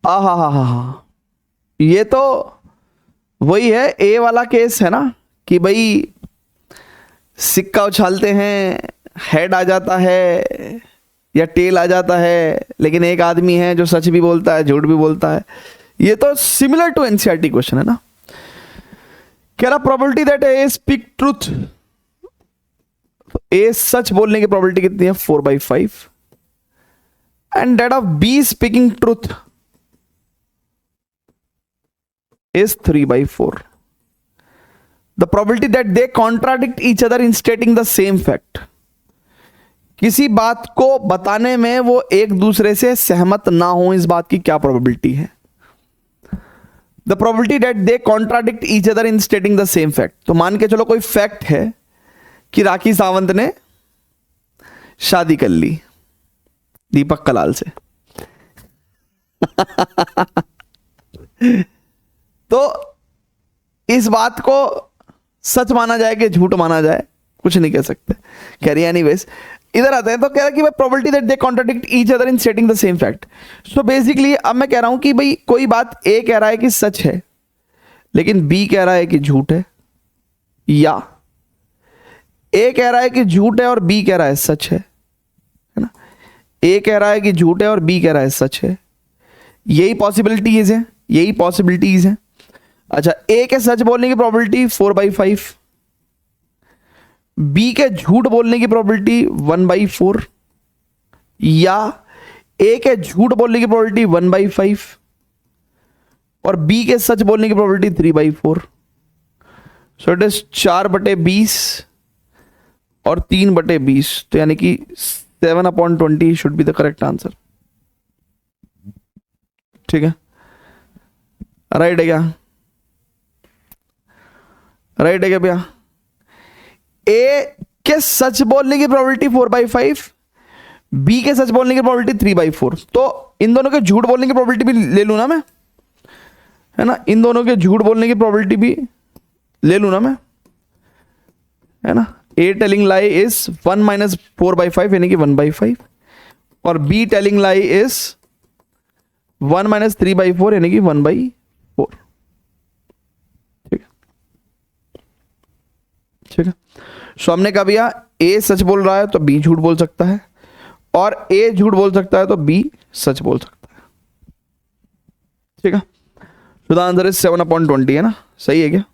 हा, ये तो वही है, ए वाला केस है ना, कि भाई सिक्का उछालते हैं, हेड आ जाता है या टेल आ जाता है, लेकिन एक आदमी है जो सच भी बोलता है झूठ भी बोलता है। ये तो सिमिलर टू एनसीईआरटी क्वेश्चन है ना। कह रहा probability that A speak truth, A सच बोलने की प्रोबेबिलिटी कितनी है? 4/5, and that of B speaking truth is 3/4. The probability that they contradict each other in stating the same fact. किसी बात को बताने में वो एक दूसरे से सहमत ना हो, इस बात की क्या प्रोबेबिलिटी है? The probability that they contradict each other in stating the same fact. तो मान के चलो कोई फैक्ट है कि राखी सावंत ने शादी कर ली दीपक कलाल से। तो इस बात को सच माना जाए कि झूठ माना जाए, कुछ नहीं कह सकते। कह रही एनीवेज, इधर आते हैं तो कह रहा कि भाई probability that they contradict each other in stating the same fact. So basically अब मैं कह रहा हूं कि भाई कोई बात ए कह रहा है कि सच है लेकिन बी कह रहा है कि झूठ है, या ए कह रहा है कि झूठ है और बी कह रहा है सच है ना। ए कह रहा है कि झूठ है और बी कह रहा है सच है। यही पॉसिबिलिटीज है, यही पॉसिबिलिटीज है। अच्छा, ए के सच बोलने की प्रोबेबिलिटी 4/5, बी के झूठ बोलने की प्रोबेबिलिटी 1/4, या ए के झूठ बोलने की प्रोबेबिलिटी 1/5 और बी के सच बोलने की प्रोबेबिलिटी 3/4। सो इट इज 4/20 और 3/20, तो यानी कि 7/20 should be the correct answer. ठीक है, राइट है क्या? राइट है क्या भैया? ए के सच बोलने की प्रोबेबिलिटी 4/5, बी के सच बोलने की प्रोबेबिलिटी 3/4। तो इन दोनों के झूठ बोलने की प्रोबेबिलिटी भी ले लूं ना मैं, है ना। इन दोनों के झूठ बोलने की प्रोबेबिलिटी भी ले लूं ना मैं, है ना। ए टेलिंग लाई इज 1 माइनस 4/5 यानी कि 1/5, और be telling lie is 1 minus 3/4 यानी कि 1/4। ठीक है, ठीक है। सो हमने कहा भैया ए सच बोल रहा है तो बी झूठ बोल सकता है, और ए झूठ बोल सकता है तो बी सच बोल सकता है। ठीक है, सो द आंसर इज 7/20, है ना। सही है क्या?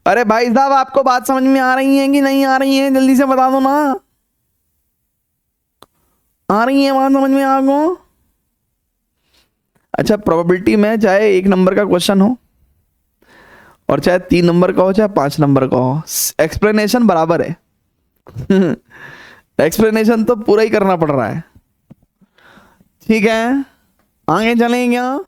अरे भाई साहब, आपको बात समझ में आ रही है कि नहीं आ रही है? जल्दी से बता दो ना। आ रही है बात समझ में आपको? अच्छा, प्रोबेबिलिटी में चाहे 1 नंबर का क्वेश्चन हो और चाहे 3 नंबर का हो चाहे 5 नंबर का हो, एक्सप्लेनेशन बराबर है। एक्सप्लेनेशन तो पूरा ही करना पड़ रहा है। ठीक है, आगे चलें क्या?